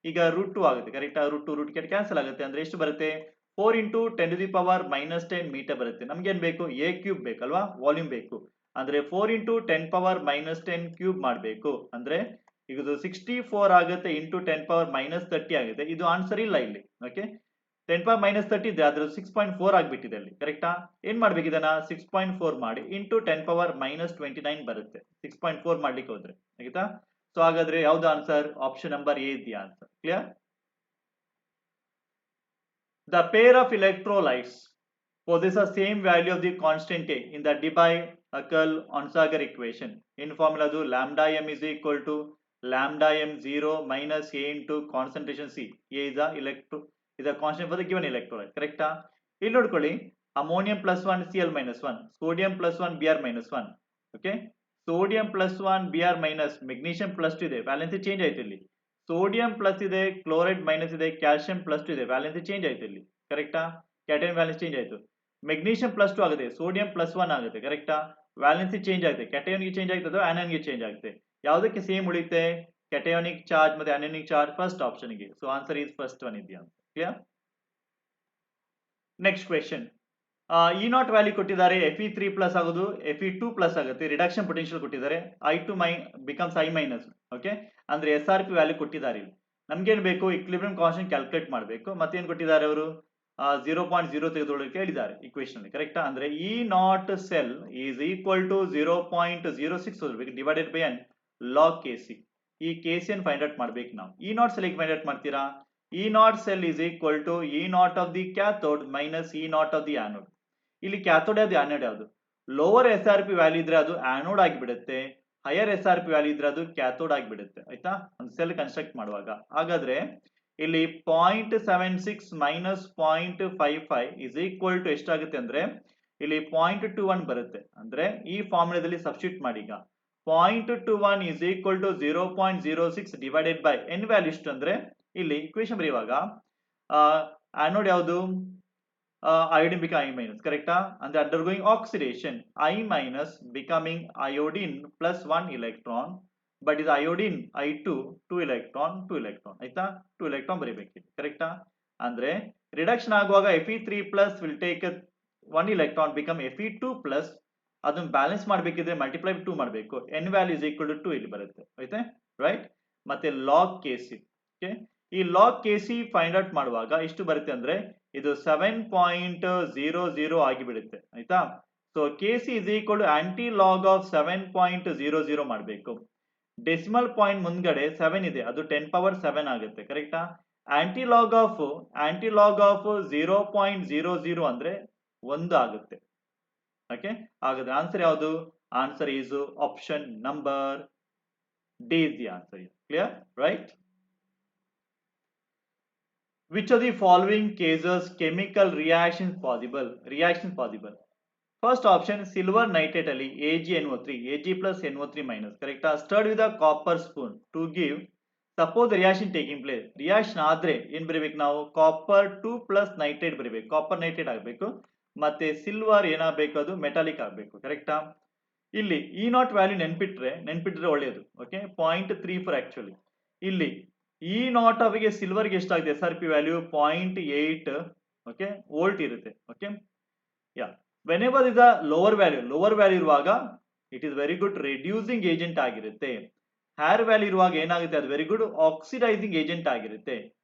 ಈಗ ರೂಟ್ 2 ಆಗುತ್ತೆ. ಕರೆಕ್ಟಾ? ರೂಟ್ 2 ರೂಟ್ ಕ್ಯಾನ್ಸಲ್ ಆಗುತ್ತೆ, ಅಂದ್ರೆ ಎಷ್ಟು ಬರುತ್ತೆ, 4 ಇಂಟು 10⁻⁻10 ಮೀಟರ್ ಬರುತ್ತೆ. ನಮ್ಗೆ ಏನ್ ಬೇಕು, ಎ ಕ್ಯೂಬ್ ಬೇಕಲ್ವಾ, ವಾಲ್ಯೂಮ್ ಬೇಕು. ಅಂದ್ರೆ 4 ಇಂಟು 10⁻⁻10 ಕ್ಯೂಬ್ ಮಾಡಬೇಕು. ಅಂದ್ರೆ ಈಗ 64 ಆಗುತ್ತೆ ಇಂಟು 10⁻⁻30 ಆಗುತ್ತೆ. ಇದು ಆನ್ಸರ್ ಇಲ್ಲ ಇಲ್ಲಿ. ಓಕೆ, 10⁻⁻30 ಇದೆ, ಆದ್ರೆ 6.4 ಆಗ್ಬಿಟ್ಟಿದೆ ಅಲ್ಲಿ. ಕರೆಕ್ಟಾ? ಏನ್ ಮಾಡ್ಬೇಕು, ಇದನ್ನ 6.4 ಮಾಡಿ ಇಂಟು 10⁻⁻29 ಬರುತ್ತೆ. 6.4 ಮಾಡ್ಲಿಕ್ಕೆ ಹೋದ್ರೆ ಆಯ್ತಾ? ಸೊ ಹಾಗಾದ್ರೆ ಯಾವ್ದು answer, option number A is the answer. Clear? The pair of electrolytes possess the same value of the constant A in the Debye-Huckel-Onsager equation. In formula ಅದು lambda m is equal to lambda m 0 minus A into concentration C. A is a constant for the given electrolyte. Correct? ಇಲ್ಲಿ ನೋಡ್ಕೊಳ್ಳಿ, ammonium plus 1 Cl minus 1, sodium plus 1 Br minus 1. Okay, sodium plus 1 Br minus magnesium plus 2 ಇದೆ, ವ್ಯಾಲೆನ್ಸಿ ಚೇಂಜ್ ಆಯ್ತು ಇಲ್ಲಿ. ಸೋಡಿಯಂ ಪ್ಲಸ್ ಇದೆ, ಕ್ಲೋರೈಡ್ ಮೈನಸ್ ಇದೆ, ಕ್ಯಾಲ್ಸಿಯಂ ಪ್ಲಸ್ 2 ಇದೆ, ವ್ಯಾಲೆನ್ಸಿ ಚೇಂಜ್ ಆಯ್ತು ಇಲ್ಲಿ. ಕರೆಕ್ಟಾ? ಕ್ಯಾಟಯನ್ ವ್ಯಾಲೆನ್ಸಿ ಚೇಂಜ್ ಆಯ್ತು. ಮೆಗ್ನೀಷಿಯಂ ಪ್ಲಸ್ 2 ಆಗುತ್ತೆ, ಸೋಡಿಯಂ ಪ್ಲಸ್ 1 ಆಗುತ್ತೆ. ಕರೆಕ್ಟಾ? ವ್ಯಾಲೆನ್ಸಿ ಚೇಂಜ್ ಆಗುತ್ತೆ. ಕ್ಯಾಟಯನ್ಗೆ ಚೇಂಜ್ ಆಗ್ತದೆ, ಆನಯನ್ಗೆ ಚೇಂಜ್ ಆಗುತ್ತೆ. ಯಾವುದಕ್ಕೆ ಸೇಮ್ ಉಳಿಯುತ್ತೆ, ಕ್ಯಾಟಯೋನಿಕ್ ಚಾರ್ಜ್ ಮತ್ತೆ ಆನಯೋನಿಕ್ ಚಾರ್ಜ್ ಫಸ್ಟ್ ಆಪ್ಷನ್ಗೆ. So answer is first one ಇದೆಯಾ ಅಂತ. Clear? Next question, E naught value ಕೊಟ್ಟಿದ್ದಾರೆ, Fe3 ಪ್ಲಸ್ ಆಗೋದು Fe2 ಪ್ಲಸ್ ಆಗುತ್ತೆ. ರಿಡಕ್ಷನ್ ಪೊಟೆನ್ಷಿಯಲ್ ಕೊಟ್ಟಿದ್ದಾರೆ, I2 becomes I minus. Okay, ಅಂದ್ರೆ SRP ವ್ಯಾಲ್ಯೂ ಕೊಟ್ಟಿದ್ದಾರೆ ಇಲ್ಲಿ. ನಮ್ಗೇನ್ ಬೇಕು, ಇಕ್ವಿಲಿಬ್ರಿಯಂ ಕಾನ್ಸ್ಟೆಂಟ್ ಕ್ಯಾಲ್ಕುಲೇಟ್ ಮಾಡಬೇಕು. ಮತ್ತೇನ್ ಕೊಟ್ಟಿದ್ದಾರೆ ಅವರು, 0.0 ತೆಗೆದುಕೊಳ್ಳಕ್ಕೆ ಹೇಳಿದ್ದಾರೆ ಇಕ್ವೇಶನ್ ಅಲ್ಲಿ. ಕರೆಕ್ಟಾ? ಅಂದ್ರೆ E naught cell is equal to 0.06 divided by n log KC. ಈ KC ಅನ್ನು ಫೈಂಡ್ ಔಟ್ ಮಾಡ್ಬೇಕು ನಾವು. E naught cell find out ಮಾಡ್ತೀರಾ, E naught cell is equal to E naught of the cathode minus E naught of the anode. ಇಲ್ಲಿ ಕ್ಯಾಥೋಡ್ ಯಾವ್ದು, ಆನೋಡ್ ಯಾವುದು. ಲೋವರ್ SRP ವ್ಯಾಲ್ಯೂ ಇದ್ರೆ ಅದು ಆನೋಡ್ ಆಗಿಬಿಡುತ್ತೆ, ಹೈಯರ್ SRP ವ್ಯಾಲ್ಯೂ ಇದ್ರೆ ಅದು ಕ್ಯಾಥೋಡ್ ಆಗಿಬಿಡುತ್ತೆ. ಆಯ್ತಾ? ಒಂದು ಸೆಲ್ ಕನ್ಸ್ಟ್ರಕ್ಟ್ ಮಾಡುವಾಗ. ಹಾಗಾದ್ರೆ ಇಲ್ಲಿ 0.76 ಮೈನಸ್ 0.55 ಇಸ್ ಈಕ್ವಲ್ ಟು ಎಷ್ಟಾಗುತ್ತೆ ಅಂದ್ರೆ ಇಲ್ಲಿ 0.21 ಬರುತ್ತೆ. ಅಂದ್ರೆ ಈ ಫಾರ್ಮುಲಾದಲ್ಲಿ ಸಬ್ಸ್ಟಿಟ್ಯೂಟ್ ಮಾಡಿ. ಈಗ 0.21 is equal to 0.06 divided by n value ಇಷ್ಟು ಅಂದ್ರೆ ಇಲ್ಲಿ ಇಕ್ವೇಶನ್ ಬರೆಯುವಾಗ ಆನೋಡ್ ಯಾವುದು, iodine become I minus. ಕರೆಕ್ಟಾ? ಅಂದ್ರೆ undergoing oxidation, I minus becoming iodine plus 1 electron, but is iodine I2 2 electron 2 electron. ಆಯ್ತಾ? 2 electron ಬರೀಬೇಕು. ಕರೆಕ್ಟಾ? ಅಂದ್ರೆ ರಿಡಕ್ಷನ್ ಆಗುವಾಗ Fe3 plus will take 1 electron become Fe2 plus, ಅದನ್ನ ಬ್ಯಾಲೆನ್ಸ್ ಮಾಡಬೇಕಿದ್ರೆ ಮಲ್ಟಿಪ್ಲೈ 2 ಮಾಡಬೇಕು, n value is equal to 2 ಇಲ್ಲಿ ಬರುತ್ತೆ. ಆಯ್ತಾ? ರೈಟ್? ಮತ್ತೆ ಲಾಗ್ KC. ಓಕೆ, ಈ ಲಾಗ್ KC ಫೈಂಡ್ ಔಟ್ ಮಾಡುವಾಗ ಎಷ್ಟು ಬರುತ್ತೆ ಅಂದ್ರೆ ಇದು 7.00 ಆಗಿಬಿಡುತ್ತೆ. ಆಯ್ತಾ? So KC is equal to anti log of 7.00 ಮಾಡಬೇಕು. ಡೆಸಿಮಲ್ ಪಾಯಿಂಟ್ ಮುಂದ್ಗಡೆ 7 ಇದೆ, ಅದು 10⁻7 ಆಗುತ್ತೆ. ಕರೆಕ್ಟಾ? ಆಂಟಿ ಲಾಗ್ ಆಫ್ 0.00 ಅಂದ್ರೆ 1 ಆಗುತ್ತೆ. ಓಕೆ, ಹಾಗಾದ್ರೆ ಆನ್ಸರ್ ಯಾವುದು, answer is option number D is the answer. Clear? Right? Which of the following cases chemical reactions possible? First option, silver nitrate ಅಲ್ಲಿ AgNO3, Ag plus NO3 minus. Correct? Stirred with a copper spoon to give, suppose the reaction taking place. Reaction ಆದ್ರೆ ಏನ್ ಬರೀಬೇಕು ನಾವು, copper 2 plus nitrate ಬರೀಬೇಕು. ಕಾಪರ್ ನೈಟ್ರೇಟ್ ಆಗಬೇಕು, ಮತ್ತೆ ಸಿಲ್ವರ್ ಏನಾಗಬೇಕು, ಅದು ಮೆಟಾಲಿಕ್ ಆಗಬೇಕು. ಕರೆಕ್ಟಾ? ಇಲ್ಲಿ ಇ ನಾಟ್ ವ್ಯಾಲ್ಯೂ ನೆನ್ಪಿಟ್ರೆ ಒಳ್ಳೆಯದು. Okay, 0.34 actually. ಇಲ್ಲಿ ಇ ನಾಟ್ ಅವರಿಗೆ ಸಿಲ್ವರ್ಗೆ ಎಷ್ಟಾಗಿದೆ, SRP ವ್ಯಾಲ್ಯೂ 0.8 ಓಕೆ ವೋಲ್ಟ್ ಇರುತ್ತೆ. Okay, yeah, whenever is a lower value ಇರುವಾಗ it is very good reducing agent ಆಗಿರುತ್ತೆ. ಹೈಯರ್ ವ್ಯಾಲ್ಯೂ ಇರುವಾಗ ಏನಾಗುತ್ತೆ, ಅದು ವೆರಿ ಗುಡ್ ಆಕ್ಸಿಡೈಸಿಂಗ್ ಏಜೆಂಟ್ ಆಗಿರುತ್ತೆ.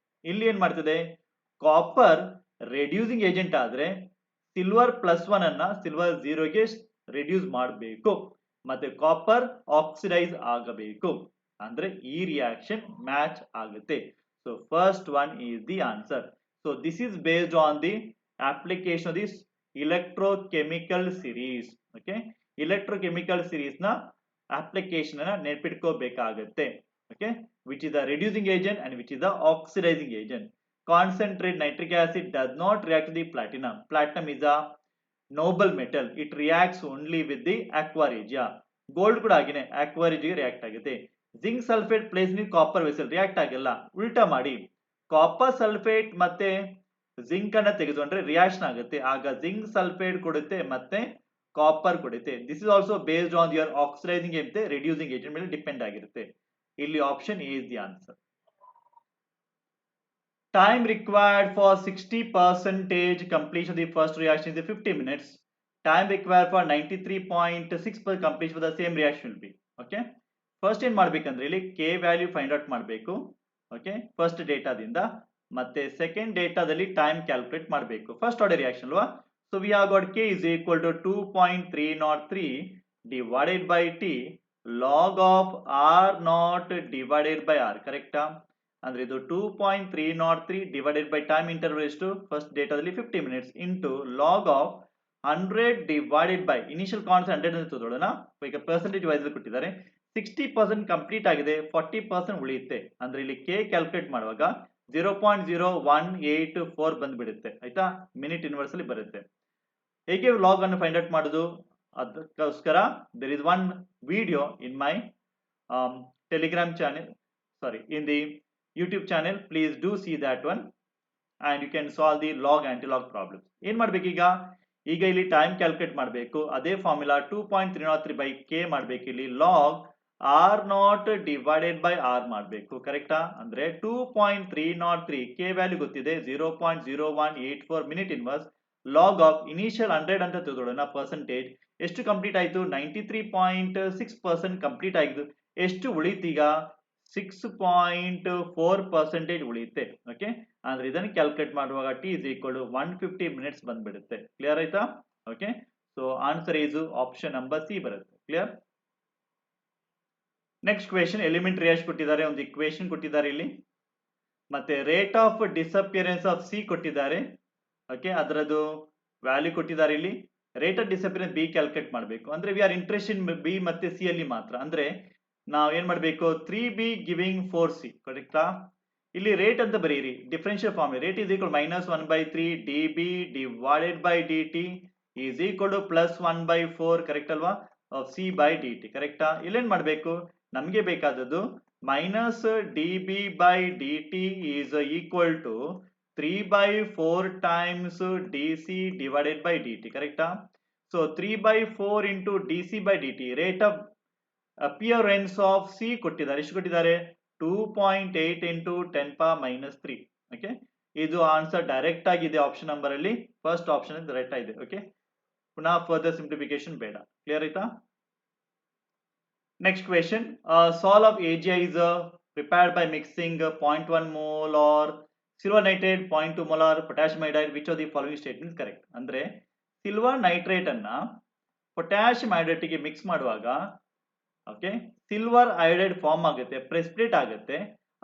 ಇಲ್ಲಿ ಏನ್ ಮಾಡ್ತದೆ, ಕಾಪರ್ ರೆಡ್ಯೂಸಿಂಗ್ ಏಜೆಂಟ್ ಆದ್ರೆ ಸಿಲ್ವರ್ +1 ಅನ್ನ ಸಿಲ್ವರ್ 0ಗೆ ರೆಡ್ಯೂಸ್ ಮಾಡಬೇಕು, ಮತ್ತೆ ಕಾಪರ್ ಆಕ್ಸಿಡೈಸ್ ಆಗಬೇಕು. ಅಂದ್ರೆ ಈ ರಿಯಾಕ್ಷನ್ ಮ್ಯಾಚ್ ಆಗುತ್ತೆ. So first one is the answer. So this is based on the application of this electrochemical series. Okay, electrochemical series ನ ಅಪ್ಲಿಕೇಶನ್ ಅನ್ನ ನೆನಪಿಟ್ಕೋಬೇಕಾಗುತ್ತೆ. Okay, which is the reducing agent and which is the oxidising agent. Concentrate nitric acid does not react with the platinum. Platinum is a noble metal, it reacts only with the aqua regia. Gold ಕೂಡ ಆಗಿನೇ aqua regia ರಿಯಾಕ್ಟ್ ಆಗುತ್ತೆ. Zinc sulphate place in copper vessel react ಆಗಿಲ್ಲ. ಉಲ್ಟಾ ಮಾಡಿ ಕಾಪರ್ ಸಲ್ಫೇಟ್ ಮತ್ತೆ ಜಿಂಕ್ ಅನ್ನ ತೆಗೆದುಕೊಂಡ್ರೆ ರಿಯಾಕ್ಷನ್ ಆಗುತ್ತೆ. ಆಗ ಜಿಂಕ್ ಸಲ್ಫೇಟ್ ಕೊಡುತ್ತೆ ಮತ್ತೆ ಕಾಪರ್ ಕೊಡುತ್ತೆ. This is also based on your oxidising agent reducing agent ಮೇಲೆ ಡಿಪೆಂಡ್ ಆಗಿರುತ್ತೆ. ಇಲ್ಲಿ option A is the answer. Time required for 60% completion of the first reaction is 50 minutes. Time required for 93.6% completion for the same reaction will be. Okay. First ಏನು ಮಾಡಬೇಕಂದ್ರೆ ಇಲ್ಲಿ k ವ್ಯಾಲ್ಯೂ ಫೈಂಡ್ ಔಟ್ ಮಾಡಬೇಕು. ಓಕೆ, ಫಸ್ಟ್ ಡೇಟಾದಿಂದ ಮತ್ತೆ ಸೆಕೆಂಡ್ ಡೇಟಾದಲ್ಲಿ ಟೈಮ್ ಕ್ಯಾಲ್ಕುಲೇಟ್ ಮಾಡಬೇಕು. ಫಸ್ಟ್ ಆರ್ಡರ್ ರಿಯಾಕ್ಷನ್ ಅಲ್ವಾ. So we have got k is equal to 2.303 divided by t log of r naught divided by r. ಕರೆಕ್ಟಾ? ಅಂದ್ರೆ ಇದು 2.303 ಡಿವೈಡೆಡ್ ಬೈ ಟೈಮ್ ಇಂಟರ್ವಲ್ ಎಷ್ಟು ಫಸ್ಟ್ ಡೇಟಾದಲ್ಲಿ 50 minutes into log of 100 divided by initial constant 100 ಅಂತ ತಗೊಳ್ಳೋಣ. ಈಗ ಪರ್ಸೆಂಟೇಜ್ ವೈಸ್ ಕೊಟ್ಟಿದ್ದಾರೆ. 60% ಕಂಪ್ಲೀಟ್ ಆಗಿದೆ, 40% ಉಳಿಯುತ್ತೆ. ಅಂದ್ರೆ ಇಲ್ಲಿ ಕೆ ಕ್ಯಾಲ್ಕುಲೇಟ್ ಮಾಡುವಾಗ 0.0184 ಬಂದ್ಬಿಡುತ್ತೆ. ಆಯ್ತಾ? ಮಿನಿಟ್ ಇನ್ವರ್ಸ್ ಅಲ್ಲಿ ಬರುತ್ತೆ. ಹೇಗೆ ಲಾಗ್ ಅನ್ನು ಫೈಂಡ್ ಔಟ್ ಮಾಡೋದು? ಅದಕ್ಕೋಸ್ಕರ there is one video in my telegram channel, sorry, in the YouTube channel. Please do see that one and you can solve the log anti-log problems. ಏನ್ ಮಾಡ್ಬೇಕು ಈಗ ಇಲ್ಲಿ ಟೈಮ್ ಕ್ಯಾಲ್ಕುಲೇಟ್ ಮಾಡಬೇಕು. ಅದೇ ಫಾರ್ಮುಲಾ 2.303 by k ಮಾಡಬೇಕು. ಇಲ್ಲಿ log r not divided by r ಮಾಡಬೇಕು. ಕರೆಕ್ಟಾ? ಅಂದ್ರೆ 2.303 k ವ್ಯಾಲ್ಯೂ ಗೊತ್ತಿದೆ, 0.0184 minute inverse log of initial 100 ಅಂತ ತಗೊಳ್ಳೋಣ. ಪರ್ಸೆಂಟೇಜ್ ಎಷ್ಟು ಕಂಪ್ಲೀಟ್ ಆಯ್ತು? 93.6% ಕಂಪ್ಲೀಟ್ ಆಗಿದ್ದು. ಎಷ್ಟು ಉಳಿತೀಗ? 6.4% ಉಳಿಯುತ್ತೆ. ಓಕೆ, ಅಂದ್ರೆ ಇದನ್ನು ಕ್ಯಾಲ್ಕುಲೇಟ್ ಮಾಡುವಾಗ t is equal to 150 minutes ಬಂದ್ಬಿಡುತ್ತೆ. ಕ್ಲಿಯರ್ ಆಯ್ತಾ? Okay, so answer is option number C ಬರುತ್ತೆ. Clear? Next question, element reaction ಕೊಟ್ಟಿದ್ದಾರೆ, ಒಂದು ಇಕ್ವೇಶನ್ ಕೊಟ್ಟಿದ್ದಾರೆ ಇಲ್ಲಿ, ಮತ್ತೆ rate of disappearance of C ಕೊಟ್ಟಿದ್ದಾರೆ. ಓಕೆ, ಅದರದ್ದು ವ್ಯಾಲ್ಯೂ ಕೊಟ್ಟಿದ್ದಾರೆ ಇಲ್ಲಿ. Rate of disappearance B calculate ಮಾಡಬೇಕು. ಅಂದ್ರೆ we are interest in B ಮತ್ತೆ ಸಿ ಅಲ್ಲಿ ಮಾತ್ರ. ಅಂದ್ರೆ ನಾವ್ ಏನ್ ಮಾಡ್ಬೇಕು? 3b giving 4c. ಕರೆಕ್ಟಾ? ಇಲ್ಲಿ ರೇಟ್ ಅಂತ ಬರೀರಿ, differential form. Rate is equal -1/3 db divided by dt is equal to +1/4. Correct ಅಲ್ವಾ? Of c by dt. ಕರೆಕ್ಟಾ? ಇಲ್ಲೇನ್ ಮಾಡ್ಬೇಕು? ನಮ್ಗೆ ಬೇಕಾದದ್ದು -db by dt is equal to 3/4 times dc divided by dt. ಕರೆಕ್ಟಾ? So 3/4 into dc by dt. Rate of appearance of C ಕೊಟ್ಟಿದ್ದಾರೆ. ಎಷ್ಟು ಕೊಟ್ಟಿದ್ದಾರೆ? 2.8 ಇಂಟು 10⁻³ ಓಕೆ, ಇದು ಆನ್ಸರ್ ಡೈರೆಕ್ಟ್ ಆಗಿದೆ ಆಪ್ಷನ್ ನಂಬರ್ ಅಲ್ಲಿ. ಫಸ್ಟ್ ಆಪ್ಷನ್ ಡೈರೆಕ್ಟ್ ಆಗಿದೆ. ಓಕೆ, ಪುನಃ ಫರ್ದರ್ ಸಿಂಪ್ಲಿಫಿಕೇಶನ್ ಬೇಡ. ಕ್ಲಿಯರ್ ಆಯ್ತಾ? ನೆಕ್ಸ್ಟ್ ಕ್ವೆಶ್ಚನ್, ಸಾಲ್ of AgI is prepared by mixing 0.1 molar silver nitrate, 0.2 molar potassium iodide. Which of the following statement is correct? ಅಂದ್ರೆ ಸಿಲ್ವರ್ ನೈಟ್ರೇಟ್ ಅನ್ನ ಪೊಟ್ಯಾಷಿಯಂ ಐಡೈಡ್ ಗೆ ಮಿಕ್ಸ್ ಮಾಡುವಾಗ ಓಕೆ, ಸಿಲ್ವರ್ ಐಡೈಡ್ ಫಾರ್ಮ್ ಆಗುತ್ತೆ, ಪ್ರೆಸಿಪಿಟೇಟ್ ಆಗುತ್ತೆ.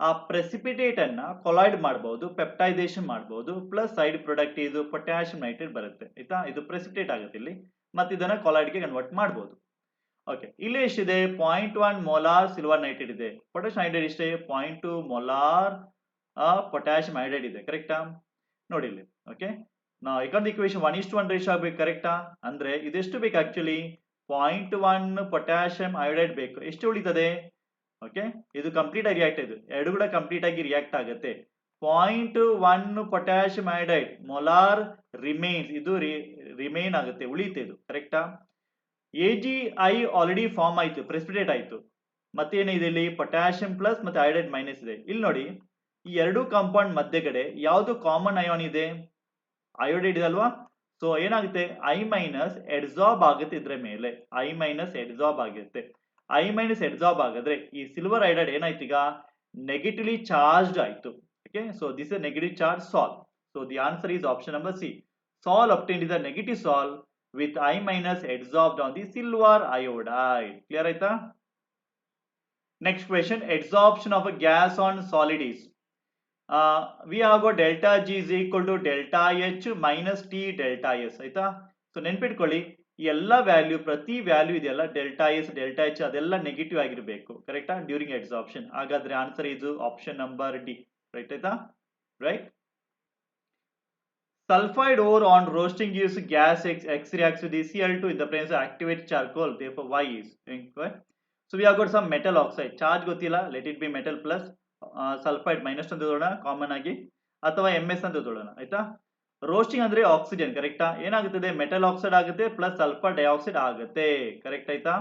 ಆ ಪ್ರೆಸಿಪಿಟೇಟ್ ಅನ್ನ ಕೊಲಾಯ್ಡ್ ಮಾಡಬಹುದು, ಪೆಪ್ಟೈಸೇಷನ್ ಮಾಡಬಹುದು, ಪ್ಲಸ್ ಸೈಡ್ ಪ್ರಾಡಕ್ಟ್ ಇದು ಪೊಟ್ಯಾಷಿಯಂ ನೈಟ್ರೇಟ್ ಬರುತ್ತೆ. ಆಯ್ತಾ? ಇದು ಪ್ರೆಸಿಪಿಟೇಟ್ ಆಗುತ್ತೆ ಇಲ್ಲಿ, ಮತ್ತೆ ಇದನ್ನ ಕೊಲಾಯ್ಡ್ ಗೆ ಕನ್ವರ್ಟ್ ಮಾಡಬಹುದು. ಓಕೆ, ಇಲ್ಲಿ ಎಷ್ಟಿದೆ? 0.1 ಮೋಲಾರ್ ಸಿಲ್ವರ್ ನೈಟ್ರೇಟ್ ಇದೆ. ಪೊಟ್ಯಾಷಿಯಂ ಐಡೈಡ್ ಇಷ್ಟೇ, 0.2 ಮೋಲಾರ್ ಪೊಟ್ಯಾಷಿಯಂ ಐಡೈಡ್ ಇದೆ. ಕರೆಕ್ಟಾ? ನೋಡಿ ಇಲ್ಲಿ. ಓಕೆ, ನಾವು ಯಾಕಂದ್ರೆ ಇಕ್ವೇಶನ್ 1:1 ರೇಷಿಯೋ ಆಗ್ಬೇಕು. ಕರೆಕ್ಟಾ? ಅಂದ್ರೆ ಇದೆಷ್ಟು ಬೇಕು ಆಕ್ಚುಲಿ? 0.1 ಪೊಟ್ಯಾಷಿಯಂ ಐಡೈಡ್ ಬೇಕು. ಎಷ್ಟು ಉಳಿತದೆ? ಓಕೆ, ಇದು ಕಂಪ್ಲೀಟ್ ಆಗಿ ರಿಯಾಕ್ಟ್, ಇದು ಎರಡು ಕೂಡ ಕಂಪ್ಲೀಟ್ ಆಗಿ ರಿಯಾಕ್ಟ್ ಆಗುತ್ತೆ. 0.1 ಪೊಟ್ಯಾಷಿಯಂ ಐಡೈಡ್ ಮೊಲಾರ್ ರಿಮೈನ್ಸ್, ಇದು ರಿಮೈನ್ ಆಗುತ್ತೆ, ಉಳಿಯುತ್ತೆ ಇದು. ಕರೆಕ್ಟಾ? AgI ಆಲ್ರೆಡಿ ಫಾರ್ಮ್ ಆಯ್ತು, ಪ್ರೆಸಿಪಿಟೇಟ್ ಆಯ್ತು. ಮತ್ತೇನಿದೆ ಇಲ್ಲಿ? ಪೊಟ್ಯಾಷಿಯಂ ಪ್ಲಸ್ ಮತ್ತೆ ಐಡೈಡ್ ಮೈನಸ್ ಇದೆ. ಇಲ್ಲಿ ನೋಡಿ, ಈ ಎರಡು ಕಾಂಪೌಂಡ್ ಮಧ್ಯಗಡೆ ಯಾವುದು ಕಾಮನ್ ಅಯಾನ್ ಇದೆ? ಅಯೋಡೈಡ್ ಇದೆ ಅಲ್ವಾ? ಸೊ ಏನಾಗುತ್ತೆ? I ಮೈನಸ್ ಎಡ್ಸಾರ್ಬ್ ಆಗುತ್ತೆ ಇದ್ರ ಮೇಲೆ. I ಮೈನಸ್ ಎಡ್ಸಾರ್ಬ್ ಆಗುತ್ತೆ. I ಮೈನಸ್ ಎಡ್ಸಾರ್ಬ್ ಆಗಿದ್ರೆ ಈ ಸಿಲ್ವರ್ ಐಡೈಡ್ ಏನಾಯ್ತು ಈಗ? ನೆಗೆಟಿವ್ಲಿ ಚಾರ್ಜ್ಡ್ ಆಯ್ತು. Okay, so this is negative charge sol. So the answer is option number C. Sol obtained is a negative ಸಾಲ್ with I minus adsorbed on the silver iodide. Clear ಆಯ್ತಾ? Next question, adsorption of a gas on solid is we have got delta G is equal to delta H minus T delta S. ಆಯ್ತಾ? ಸೊ ನೆನ್ಪಿಟ್ಕೊಳ್ಳಿ, ಎಲ್ಲ ವ್ಯಾಲ್ಯೂ, ಪ್ರತಿ ವ್ಯಾಲ್ಯೂ ಇದೆಯಲ್ಲ, ಡೆಲ್ಟಾ ಎಸ್ ಡೆಲ್ಟಾ ಎಚ್ ಅದೆಲ್ಲ ನೆಗೆಟಿವ್ ಆಗಿರಬೇಕು. ಕರೆಕ್ಟಾ? During adsorption. ಹಾಗಾದ್ರೆ ಆನ್ಸರ್ ಇದು ಆಪ್ಷನ್ ನಂಬರ್ ಡಿ. ರೈಟ್ ಆಯ್ತಾ? Right. Sulfide ore on roasting gives gas X reacts with the Cl2 in the presence of activated charcoal. Therefore, Y is incorrect. So we have got some metal oxide. Charge ಗೊತ್ತಿಲ್ಲ, let it be metal plus sulfide minus ಅಂತ ತಗೊಳ್ಳೋಣ ಕಾಮನ್ ಆಗಿ, ಅಥವಾ MS ಅಂತ ತಗೊಳ್ಳೋಣ ಆಯ್ತಾ. ರೋಸ್ಟಿಂಗ್ ಅಂದ್ರೆ ಆಕ್ಸಿಜನ್ ಕರೆಕ್ಟಾ, ಏನಾಗುತ್ತದೆ ಮೆಟಲ್ ಆಕ್ಸೈಡ್ ಆಗುತ್ತೆ ಪ್ಲಸ್ ಸಲ್ಫರ್ ಡೈಆಕ್ಸೈಡ್ ಆಗುತ್ತೆ ಕರೆಕ್ಟ್ ಆಯ್ತಾ.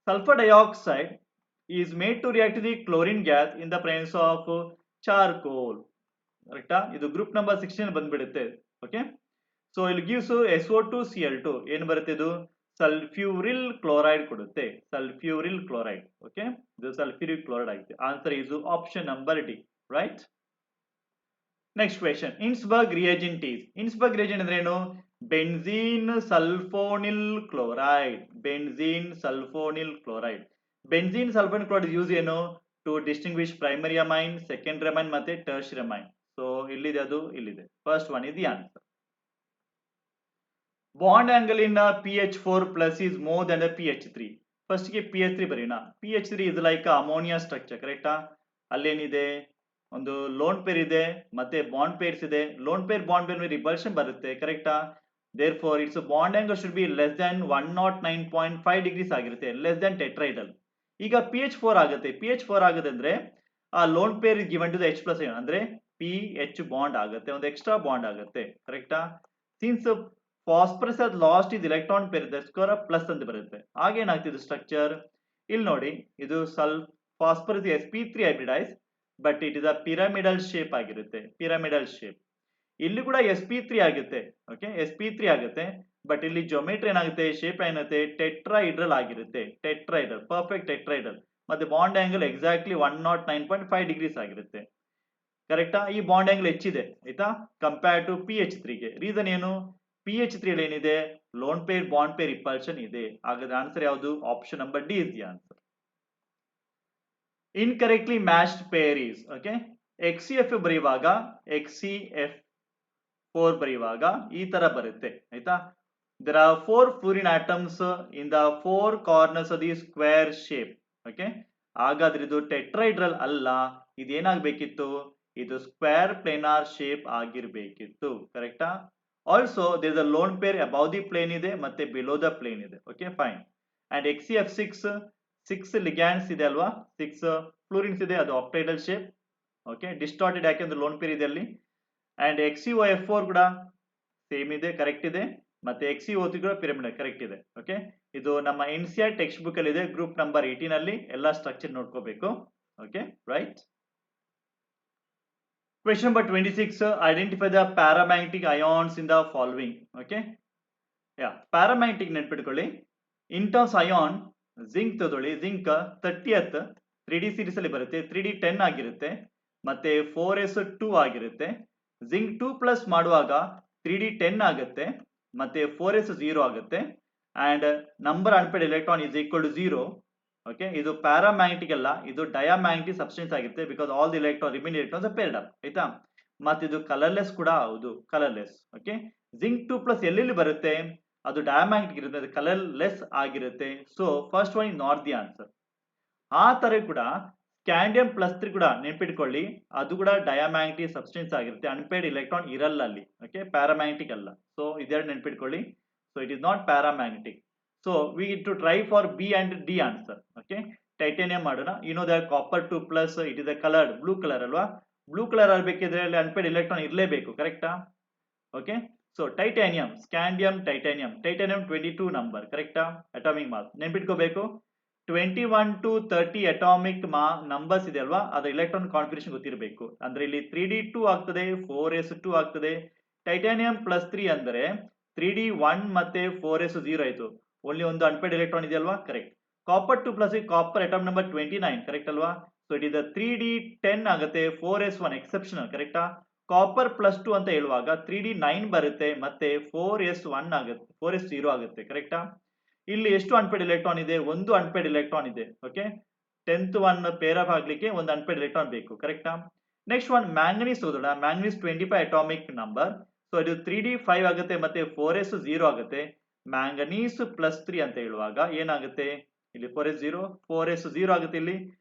Sulphur dioxide is made to react to the chlorine gas in the presence of charcoal. ಕರೆಕ್ಟಾ, ಇದು ಗ್ರೂಪ್ ನಂಬರ್ 16 ಬಂದ್ಬಿಡುತ್ತೆ. ಓಕೆ, ಸೊ ಇಲ್ಲಿ ಗಿವ್ಸ್ SO2Cl2 ಏನು ಬರುತ್ತೆ, ಇದು ಸಲ್ಫ್ಯೂರಿಲ್ ಕ್ಲೋರೈಡ್ ಕೊಡುತ್ತೆ, ಸಲ್ಫ್ಯೂರಿಲ್ ಕ್ಲೋರೈಡ್. ಓಕೆ, ಇದು ಸಲ್ಫ್ಯೂರಿಲ್ ಕ್ಲೋರೈಡ್ ಆಗಿದೆ. Answer is option number D, right. Next question, Hinsberg reagent is. Hinsberg reagent ಅಂದ್ರೆ ಏನು, benzene sulphonyl chloride, benzene sulphonyl chloride. Benzene sulphonyl chloride use ಏನು, to distinguish primary amine, secondary amine ಮತ್ತೆ ಟರ್ಷರಿ ಅಮೈನ್. ಸೊ ಇಲ್ಲಿದೆ, ಅದು ಇಲ್ಲಿದೆ. First one is the answer. Bond angle in PH4 plus is more than PH3. First ಗೆ PH3 ಬರೆಯೋಣ. PH3 is like ammonia structure ಕರೆಕ್ಟಾ. ಅಲ್ಲೇನಿದೆ, ಒಂದು ಲೋನ್ ಪೇರ್ ಇದೆ ಮತ್ತೆ ಬಾಂಡ್ ಪೇರ್ಸ್ ಇದೆ. Lone pair bond pair repulsion ಬರುತ್ತೆ ಕರೆಕ್ಟಾ. Therefore its bond angle should be less than 109.5 degrees ಆಗಿರುತ್ತೆ, ಲೆಸ್ ದನ್ ಟೆಟ್ರೈಡಲ್. ಈಗ PH4 ಆಗುತ್ತೆ. PH4 ಆಗುತ್ತೆ ಅಂದ್ರೆ ಆ lone pair given to the H plus ಅಂದ್ರೆ PH ಬಾಂಡ್ ಆಗುತ್ತೆ, ಒಂದು ಎಕ್ಸ್ಟ್ರಾ ಬಾಂಡ್ ಆಗುತ್ತೆ ಕರೆಕ್ಟಾ. ಸಿನ್ಸ್ ಫಾಸ್ಫರಸ್ ಅದು ಲಾಸ್ಟ್ ಇದು ಎಲೆಕ್ಟ್ರಾನ್ ಪೇರ್ ದಸ್ಕೋರ ಪ್ಲಸ್ ಅಂತ ಬರುತ್ತೆ. ಆಗೇನಾಗ್ತಿದೆ ಸ್ಟ್ರಕ್ಚರ್ ಇಲ್ಲಿ ನೋಡಿ, ಇದು phosphorus sp3 hybridise, but it is a pyramidal shape ಆಗಿರುತ್ತೆ, ಪಿರಮಿಡಲ್ ಶೇಪ್. ಇಲ್ಲಿ ಕೂಡ sp3 ಆಗುತ್ತೆ. ಓಕೆ, sp3 ಆಗುತ್ತೆ, ಬಟ್ ಇಲ್ಲಿ ಜೊಮೆಟ್ರಿ ಏನಾಗುತ್ತೆ, ಶೇಪ್ ಏನಾಗುತ್ತೆ, ಟೆಟ್ರಾಹೈಡ್ರಲ್ ಆಗಿರುತ್ತೆ, ಟೆಟ್ರಾಹೈಡ್ರಲ್, ಪರ್ಫೆಕ್ಟ್ ಟೆಟ್ರಾಹೈಡ್ರಲ್. ಮತ್ತೆ ಬಾಂಡ್ ಆಂಗಲ್ ಎಕ್ಸಾಕ್ಟ್ಲಿ 109.5 ಡಿಗ್ರೀಸ್ ಆಗಿರುತ್ತೆ ಕರೆಕ್ಟಾ. ಈ ಬಾಂಡ್ ಆಂಗಲ್ ಹೆಚ್ಚಿದೆ ಆಯ್ತಾ ಕಂಪೇರ್ ಟು PH3 ಗೆ. ರೀಸನ್ ಏನು, PH3 ಅಲ್ಲಿ ಏನಿದೆ, lone pair bond pair repulsion ಇದೆ. ಹಾಗಾದ್ರೆ ಆನ್ಸರ್ ಯಾವುದು, option number D is the answer. Incorrectly matched pair is. Okay, XCF ಬರೆಯುವಾಗ XCF4 ಬರೆಯುವಾಗ ಈ ತರ ಬರುತ್ತೆ ಆಯ್ತಾ. there are 4 fluorine atoms in the 4 corners of the square shape. Okay, ಹಾಗಾದ್ರೆ ಇದು ಟೆಟ್ರೈಡ್ರಲ್ ಅಲ್ಲ, ಇದೇನಾಗಬೇಕಿತ್ತು, ಇದು ಸ್ಕ್ವೇರ್ ಪ್ಲೇನಾರ್ ಶೇಪ್ ಆಗಿರ್ಬೇಕಿತ್ತು ಕರೆಕ್ಟಾ. Also there is a lone pair above the plane ಇದೆ ಮತ್ತೆ ಬಿಲೋ ದ ಪ್ಲೇನ್ ಇದೆ. Okay fine. And XCF6 ligands ಇದೆ ಅಲ್ವಾ, 6 ಫ್ಲೂರಿನ್ಸ್ ಇದೆ, ಅದು ಆಕ್ಟೈಡಲ್ ಶೇಪ್. ಓಕೆ, ಡಿಸ್ಟಾರ್ಟೆಡ್ ಯಾಕೆಂದ್ರೆ ಲೋನ್ ಪೇರ್ ಇದೆ ಅಲ್ಲಿ. ಅಂಡ್ XCOF4 ಕೂಡ ಸೇಮ್ ಇದೆ, ಕರೆಕ್ಟ್ ಇದೆ. ಮತ್ತೆ XCO3 ಕೂಡ ಪಿರಮಿಡ್ ಕರೆಕ್ಟ್ ಇದೆ. ಓಕೆ, ಇದು ನಮ್ಮ NCERT ಟೆಕ್ಸ್ಟ್ ಬುಕ್ ಅಲ್ಲಿ ಇದೆ, ಗ್ರೂಪ್ ನಂಬರ್ 18 ಅಲ್ಲಿ ಎಲ್ಲ ಸ್ಟ್ರಕ್ಚರ್ ನೋಡ್ಕೋಬೇಕು. Okay right. Question number 26, identify the paramagnetic ions in the following. Okay, yeah, paramagnetic ನೆನ್ಪಿಟ್ಕೊಳ್ಳಿ. in terms ion zinc ತಗೊಳ್ಳಿ, zinc 30th 3D ಸೀರೀಸ್ ಅಲ್ಲಿ ಬರುತ್ತೆ, 3D10 ಆಗಿರುತ್ತೆ ಮತ್ತೆ 4s2 ಆಗಿರುತ್ತೆ. zinc 2+ ಮಾಡುವಾಗ 3D10 ಆಗುತ್ತೆ ಮತ್ತೆ 4s0 ಆಗುತ್ತೆ. and number unpaired electron is equal to 0. Okay, ಇದು ಪ್ಯಾರಾಮ್ಯಾಗ್ನೆಟಿಕ್ ಅಲ್ಲ, ಇದು ಡಯಾಮ್ಯಾಗ್ನೆಟಿಕ್ ಸಬ್ಸ್ಟೆನ್ಸ್ ಆಗಿರುತ್ತೆ, because all the electron remaining electrons paired up ಆಯ್ತಾ. ಮತ್ತೆ ಇದು ಕಲರ್ಲೆಸ್ ಕೂಡ ಹೌದು, ಕಲರ್ಲೆಸ್. ಓಕೆ, zinc 2+ ಎಲ್ಲೆಲ್ಲಿ ಬರುತ್ತೆ, ಅದು ಡಯಾಮ್ಯಾಗ್ನೆಟಿಕ್ ಇರುತ್ತೆ, ಅದು ಕಲರ್ಲೆಸ್ ಆಗಿರುತ್ತೆ. So first one is not the answer. ಆ ತರ ಕೂಡ ಸ್ಕ್ಯಾಂಡಿಯಂ +3 ಕೂಡ ನೆನ್ಪಿಟ್ಕೊಳ್ಳಿ, ಅದು ಕೂಡ ಡಯಾಮ್ಯಾಗ್ನೆಟಿಕ್ ಸಬ್ಸ್ಟೆನ್ಸ್ ಆಗಿರುತ್ತೆ, ಅನ್ಪೇರ್ಡ್ ಎಲೆಕ್ಟ್ರಾನ್ ಇರಲ್ಲ ಅಲ್ಲಿ. ಓಕೆ, ಪ್ಯಾರಾಮ್ಯಾಗ್ನೆಟಿಕ್ ಅಲ್ಲ. ಸೊ ಇದೆರಡು ನೆನ್ಪಿಟ್ಕೊಳ್ಳಿ. So it is not paramagnetic. So we need to try for B and D answer. Okay, titanium ಮಾಡೋಣ. You know that copper 2+, it is a colored blue color ಅಲ್ವಾ. ಬ್ಲೂ ಕಲರ್ ಆಗಬೇಕಿದ್ರೆ ಅಲ್ಲಿ ಅನ್ಪೇರ್ಡ್ ಎಲೆಕ್ಟ್ರಾನ್ ಇರಲೇಬೇಕು ಕರೆಕ್ಟಾ. Okay, so titanium, scandium, titanium 22 number ಕರೆಕ್ಟಾ. ಅಟಾಮಿಕ್ ಮಾಸ್ ನೆನ್ಪಿಟ್ಕೋಬೇಕು. 21 to 30 ಅಟಾಮಿಕ್ ನಂಬರ್ಸ್ ಇದೆ ಅಲ್ವಾ, ಅದರ ಎಲೆಕ್ಟ್ರಾನ್ ಕಾನ್ಫಿಗರೇಷನ್ ಗೊತ್ತಿರಬೇಕು. ಅಂದ್ರೆ ಇಲ್ಲಿ 3D2 ಆಗ್ತದೆ, 4s2 ಆಗ್ತದೆ. ಟೈಟಾನಿಯಂ +3 ಅಂದ್ರೆ 3D1 ಮತ್ತೆ 4s0 ಆಯ್ತು, ಓನ್ಲಿ ಒಂದು ಅನ್ಪೇರ್ಡ್ ಎಲೆಕ್ಟ್ರಾನ್ ಇದೆ ಅಲ್ವಾ, correct. Copper 2+, copper atom number 29 correct ಅಲ್ವಾ. ಸೊ ಇಟ್ ಇಸ್ 3D10 ಆಗುತ್ತೆ, 4s1 ಎಕ್ಸೆಪ್ಷನಲ್ ಕರೆಕ್ಟಾ. ಕಾಪರ್ +2 ಅಂತ ಹೇಳುವಾಗ 3D9 ಬರುತ್ತೆ ಮತ್ತೆ 4s1 ಆಗುತ್ತೆ, 4s0 ಆಗುತ್ತೆ ಕರೆಕ್ಟಾ. ಇಲ್ಲಿ ಎಷ್ಟು ಅನ್ಪೇರ್ಡ್ ಎಲೆಕ್ಟ್ರಾನ್ ಇದೆ, ಒಂದು ಅನ್ಪೇರ್ಡ್ ಎಲೆಕ್ಟ್ರಾನ್ ಇದೆ. Okay, 10th one pair of ಆಗ್ಲಿಕ್ಕೆ ಒಂದು ಅನ್ಪೇರ್ಡ್ ಎಲೆಕ್ಟ್ರಾನ್ ಬೇಕು ಕರೆಕ್ಟಾ. ನೆಕ್ಸ್ಟ್ ಒನ್ ಮ್ಯಾಂಗನೀಸ್ ಓದೋಣ. Manganese 25 atomic number. ಸೊ ಇದು 3D5 ಆಗುತ್ತೆ ಮತ್ತೆ 4s0 ಆಗುತ್ತೆ. ಮ್ಯಾಂಗನೀಸ್ +3 ಅಂತ ಹೇಳುವಾಗ ಏನಾಗುತ್ತೆ, ಇಲ್ಲಿ 4s0 ಆಗುತ್ತೆ ಇಲ್ಲಿ,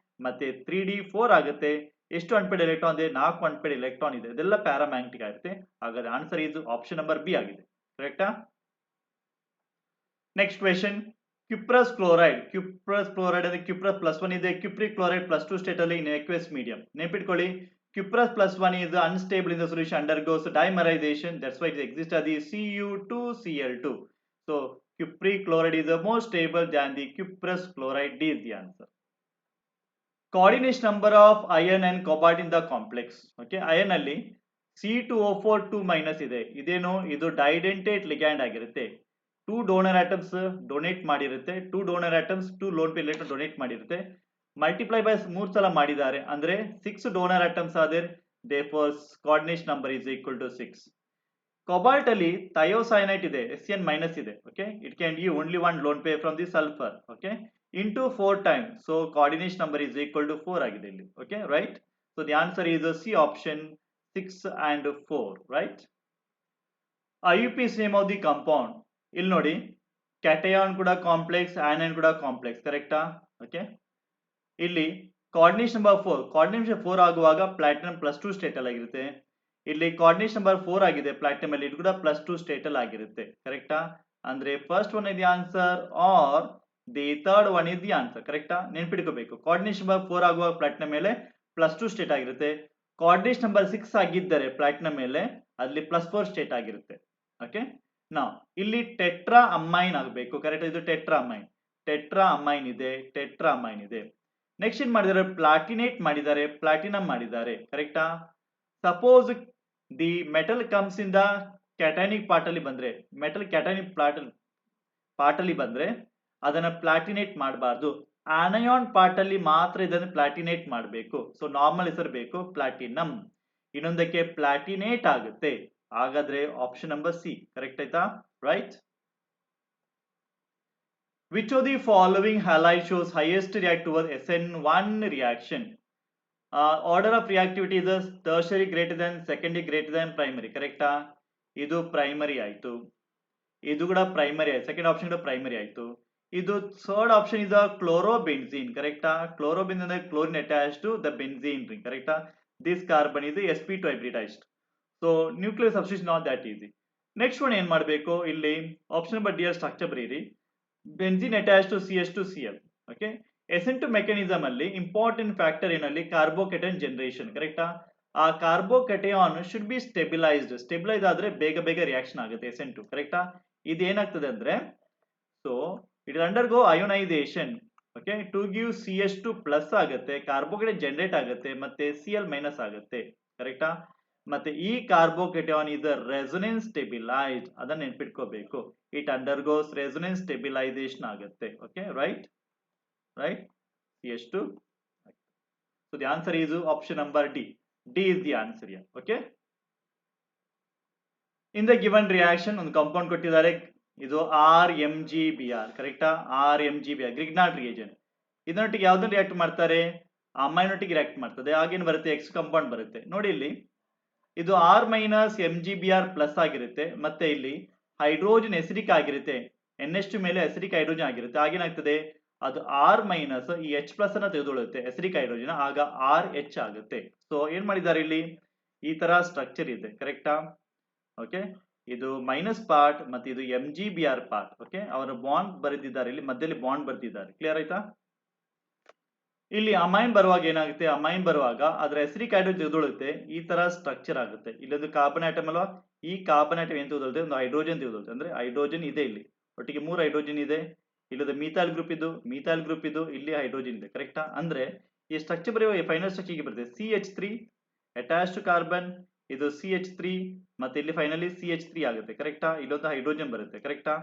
ಮತ್ತೆ 3D4 ಆಗುತ್ತೆ. ಎಷ್ಟು ಅನ್ಪೇಡ್ ಎಲೆಕ್ಟ್ರಾನ್ ಇದೆ? 4 ಅನ್ಪೇಡ್ ಎಲೆಕ್ಟ್ರಾನ್ ಇದೆ. ಇದೆಲ್ಲ ಪ್ಯಾರಾಮ್ಯಾಗ್ನೆಟಿಕ್ ಆಗುತ್ತೆ. ಹಾಗಾದ್ರೆ ಆನ್ಸರ್ ಇದು ಆಪ್ಷನ್ ನಂಬರ್ ಬಿ ಆಗಿದೆ. ಕರೆಕ್ಟಾ? Next question, cuprous chloride. Cuprous chloride ಅಂದ್ರೆ ಕ್ಯುಪ್ರಸ್ +1 ಇದೆ, ಕ್ಯುಪ್ರಿಕ್ ಕ್ಲೋರೈಡ್ +2 ಸ್ಟೇಟ್ ಅಲ್ಲಿ ಇನ್ aqueous medium. ನೆನಪಿಟ್ಕೊಳ್ಳಿ, cuprous +1 is unstable in the solution, undergoes dimerization, that's why it exists as the Cu2Cl2. So cupric chloride is the more stable than the cuprous chloride. D is the answer. Coordination number of iron and cobalt in the complex. Okay, iron ಅಲ್ಲಿ C2O4 2- ಇದೆ. ಇದೇನು? ಇದು ಡೈಡೆಂಟೇಟ್ ಲಿಗ್ಯಾಂಡ್ ಆಗಿರುತ್ತೆ. 2 ಡೋನರ್ ಆಟಮ್ಸ್ ಡೊನೇಟ್ ಮಾಡಿರುತ್ತೆ, 2 donor atoms 2 lone pair electron donate ಮಾಡಿರುತ್ತೆ. ಮಲ್ಟಿಪ್ಲೈ ಬೈ 3 ಸಲ ಮಾಡಿದ್ದಾರೆ ಅಂದ್ರೆ 6 ಡೋನರ್ ಆಟಮ್ಸ್ ಆದ್ರೆ therefore coordination number is equal to 6. Cobalt ಅಲ್ಲಿ ಥಯೋಸೈನೈಟ್ ಇದೆ, Sn- ಇದೆ. Okay, it can give only one lone pair from the sulfur. Okay, into 4 times, so coordination number is equal to 4 ಆಗಿದೆ ಇಲ್ಲಿ. Okay, right? So the answer is C option 6 and 4, right? IUPAC name of the compound. ಇಲ್ಲಿ ನೋಡಿ, ಕ್ಯಾಟಯಾನ್ ಕೂಡ ಕಾಂಪ್ಲೆಕ್ಸ್, ಆನೈನ್ ಕೂಡ ಕಾಂಪ್ಲೆಕ್ಸ್. ಕರೆಕ್ಟಾ? ಓಕೆ, ಇಲ್ಲಿ ಕೋಆರ್ಡಿನೇಷನ್ ನಂಬರ್ 4, ಕೋಆರ್ಡಿನೇಷನ್ 4 ಆಗುವಾಗ ಪ್ಲಾಟಿನಂ +2 ಸ್ಟೇಟ್ ಅಲ್ಲಿ ಆಗಿರುತ್ತೆ. ಇಲ್ಲಿ ಕೋಆರ್ಡಿನೇಷನ್ ನಂಬರ್ 4 ಆಗಿದೆ ಪ್ಲಾಟಿನಂ ಅಲ್ಲಿ, ಇದು ಕೂಡ +2 ಸ್ಟೇಟ್ ಅಲ್ಲಿ ಆಗಿರುತ್ತೆ. ಕರೆಕ್ಟಾ? ಅಂದ್ರೆ first one is the answer R the third one is the answer. ಕರೆಕ್ಟಾ? ನೆನ್ಪಿಟ್ಕೋಬೇಕು, ಕೋಆರ್ಡಿನೇಷನ್ ನಂಬರ್ 4 ಆಗುವಾಗ ಪ್ಲಾಟಿನಂ ಮೇಲೆ +2 ಸ್ಟೇಟ್ ಆಗಿರುತ್ತೆ. ಕೋಆರ್ಡಿನೇಷನ್ ನಂಬರ್ 6 ಆಗಿದ್ದರೆ ಪ್ಲಾಟಿನಂ ಮೇಲೆ ಅಲ್ಲಿ +4 ಸ್ಟೇಟ್ ಆಗಿರುತ್ತೆ. ಓಕೆ, ನಾವು ಇಲ್ಲಿ ಟೆಟ್ರಾ ಅಮೈನ್ ಆಗಬೇಕು. ಕರೆಕ್ಟ್? ಇದು tetra amine, tetra amine tetra, ಟೆಟ್ರಾ ಅಮೈನ್ ಇದೆ. ನೆಕ್ಸ್ಟ್ ಏನ್ ಮಾಡಿದ್ದಾರೆ? ಪ್ಲಾಟಿನೇಟ್ ಮಾಡಿದ್ದಾರೆ, ಪ್ಲಾಟಿನಂ ಮಾಡಿದ್ದಾರೆ. ಕರೆಕ್ಟಾ? Suppose the metal comes in the cationic part ಅಲ್ಲಿ ಬಂದ್ರೆ, ಮೆಟಲ್ ಕ್ಯಾಟಾನಿಕ್ ಪಾರ್ಟ್ ಅಲ್ಲಿ ಬಂದ್ರೆ ಅದನ್ನ ಪ್ಲಾಟಿನೇಟ್ ಮಾಡಬಾರ್ದು. ಆನಯಾನ್ ಪಾರ್ಟ್ ಅಲ್ಲಿ ಮಾತ್ರ ಇದನ್ನು ಪ್ಲಾಟಿನೇಟ್ ಮಾಡಬೇಕು. ಸೊ ನಾರ್ಮಲ್ ಹೆಸರು ಬೇಕು ಪ್ಲಾಟಿನಂ, ಇನ್ನೊಂದಕ್ಕೆ ಪ್ಲಾಟಿನೇಟ್ ಆಗುತ್ತೆ. ಹಾಗಾದ್ರೆ ಆಪ್ಷನ್ ನಂಬರ್ ಸಿ ಕರೆಕ್ಟ್ ಆಯ್ತಾ? Right. Which of the following halide shows highest react towards SN1 reaction? Order of reactivity is tertiary greater than, secondary greater than primary. ಕರೆಕ್ಟಾ? ಇದು ಪ್ರೈಮರಿ ಆಯ್ತು, ಇದು ಕೂಡ ಪ್ರೈಮರಿ ಆಯ್ತು, ಸೆಕೆಂಡ್ ಆಪ್ಷನ್ ಕೂಡ ಪ್ರೈಮರಿ ಆಯ್ತು. ಇದು ಥರ್ಡ್ ಆಪ್ಷನ್ ಇಸ್ ಕ್ಲೋರೋಬೆನ್ಝೀನ್. ಕರೆಕ್ಟಾ? ಕ್ಲೋರೋಬೆನ್ಝೀನ್ ಅಂದ್ರೆ chlorine attached to the benzene ring. ಕರೆಕ್ಟಾ? This carbon is sp2 hybridized. So nuclear substitution not that easy. Next one ಏನ್ ಮಾಡಬೇಕು? ಇಲ್ಲಿ ಆಪ್ಷನ್ ನಂಬರ್ ಡಿ ಅಲ್ಲಿ ಸ್ಟ್ರಕ್ಚರ್ ಬರೀರಿ. Benzene attach to CH2Cl. Okay, SN2 mechanism ಅಲ್ಲಿ ಇಂಪಾರ್ಟೆಂಟ್ ಫ್ಯಾಕ್ಟರ್ ಏನಲ್ಲಿ ಕಾರ್ಬೋಕೆಟನ್ ಜನರೇಷನ್. ಕರೆಕ್ಟಾ? ಆ carbocation should be stabilised. Stabilise ಆದ್ರೆ ಬೇಗ ಬೇಗ ರಿಯಾಕ್ಷನ್ ಆಗುತ್ತೆ SN2. ಕರೆಕ್ಟಾ? ಇದು ಏನಾಗ್ತದೆ ಅಂದ್ರೆ, so it undergo ionisation. Okay, to give CH2+ ಆಗುತ್ತೆ, ಕಾರ್ಬೋಕೆಟನ್ ಜನರೇಟ್ ಆಗುತ್ತೆ, ಮತ್ತೆ Cl- ಆಗುತ್ತೆ. ಕರೆಕ್ಟಾ? ಮತ್ತೆ ಈ ಕಾರ್ಬೋಕೆಟಯಾನ್ ಇಸ್ ರೆಸೊನೆನ್ಸ್ ಸ್ಟೆಬಿಲೈಸ್ಡ್, ಅದನ್ನ ನೆನ್ಪಿಟ್ಕೋಬೇಕು. ಇಟ್ ಅಂಡರ್ಗೋಸ್ ರೆಸೊನೆನ್ಸ್ ಸ್ಟೆಬಿಲೈಸೇಷನ್ ಆಗುತ್ತೆ. Okay, right, right, CH2. So the answer is option number D. D is the answer. Okay, in the given reaction ಒಂದು ಕಾಂಪೌಂಡ್ ಕೊಟ್ಟಿದ್ದಾರೆ, ಇದು RMgBr. ಕರೆಕ್ಟಾ? RMgBr Grignard reagent. ಇದನ್ನೊಟ್ಟಿಗೆ ಯಾವ್ದನ್ನ ರಿಯಾಕ್ಟ್ ಮಾಡ್ತಾರೆ? ಅಮೈನೊಟ್ಟಿಗೆ ರಿಯಾಕ್ಟ್ ಮಾಡ್ತದೆ. ಆಗೇನು ಬರುತ್ತೆ? ಎಕ್ಸ್ ಕಾಂಪೌಂಡ್ ಬರುತ್ತೆ. ನೋಡಿ ಇಲ್ಲಿ ಇದು R-MgBr+ ಆಗಿರುತ್ತೆ, ಮತ್ತೆ ಇಲ್ಲಿ ಹೈಡ್ರೋಜನ್ ಎಸಿಡಿಕ್ ಆಗಿರುತ್ತೆ, NH2 ಮೇಲೆ ಎಸಿಡಿಕ್ ಹೈಡ್ರೋಜನ್ ಆಗಿರುತ್ತೆ. ಆಗೇನಾಗ್ತದೆ? ಅದು R- ಈ H+ ಅನ್ನ ತೆಗೆದುಕೊಳ್ಳುತ್ತೆ ಎಸಿಡಿಕ್ ಹೈಡ್ರೋಜನ್, ಆಗ RH ಆಗುತ್ತೆ. ಸೊ ಏನ್ ಮಾಡಿದ್ದಾರೆ ಇಲ್ಲಿ? ಈ ತರ ಸ್ಟ್ರಕ್ಚರ್ ಇದೆ. ಕರೆಕ್ಟಾ? ಓಕೆ, ಇದು ಮೈನಸ್ ಪಾರ್ಟ್ ಮತ್ತೆ ಇದು MgBr ಪಾರ್ಟ್. ಓಕೆ, ಅವರ ಬಾಂಡ್ ಬರೆದಿದ್ದಾರೆ, ಇಲ್ಲಿ ಮಧ್ಯದಲ್ಲಿ ಬಾಂಡ್ ಬರೆದಿದ್ದಾರೆ. ಕ್ಲಿಯರ್ ಆಯ್ತಾ? ಇಲ್ಲಿ ಅಮೈನ್ ಬರುವಾಗ ಏನಾಗುತ್ತೆ? ಅಮೈನ್ ಬರುವಾಗ ಅದರ ಎಸಿಡಿಕ್ ಹೈಡ್ರೋಜನ್ ತೆಗೆದುಕೊಳ್ಳುತ್ತೆ, ಈ ತರ ಸ್ಟ್ರಕ್ಚರ್ ಆಗುತ್ತೆ. ಇಲ್ಲೊಂದು ಕಾರ್ಬನ್ ಆಟಮ್ ಅಲ್ವಾ, ಈ ಕಾರ್ಬನ್ ಆಟಮ್ ಏನ್ ತೆಗೆದುಕೊಳ್ಳುತ್ತೆ? ಒಂದು ಹೈಡ್ರೋಜನ್ ತೆಗೆದುಕೊಳ್ಳುತ್ತೆ. ಅಂದ್ರೆ ಹೈಡ್ರೋಜನ್ ಇದೆ ಇಲ್ಲಿ, ಒಟ್ಟಿಗೆ 3 ಹೈಡ್ರೋಜನ್ ಇದೆ. ಇಲ್ಲದ ಮಿಥೈಲ್ ಗ್ರೂಪ್ ಇದು, ಮಿಥೈಲ್ ಗ್ರೂಪ್ ಇದು, ಇಲ್ಲಿ ಹೈಡ್ರೋಜನ್ ಇದೆ. ಕರೆಕ್ಟಾ? ಅಂದ್ರೆ ಈ ಸ್ಟ್ರಕ್ಚರ್ ಬರೆಯುವ ಫೈನಲ್ ಸ್ಟ್ರಕ್ಚರ್ ಹೀಗೆ ಬರುತ್ತೆ: CH3 ಅಟ್ಯಾಚ್ ಟು ಕಾರ್ಬನ್, ಇದು CH3, ಮತ್ತೆ ಇಲ್ಲಿ ಫೈನಲಿ CH3 ಆಗುತ್ತೆ. ಕರೆಕ್ಟಾ? ಇಲ್ಲೊಂದು ಹೈಡ್ರೋಜನ್ ಬರುತ್ತೆ. ಕರೆಕ್ಟಾ?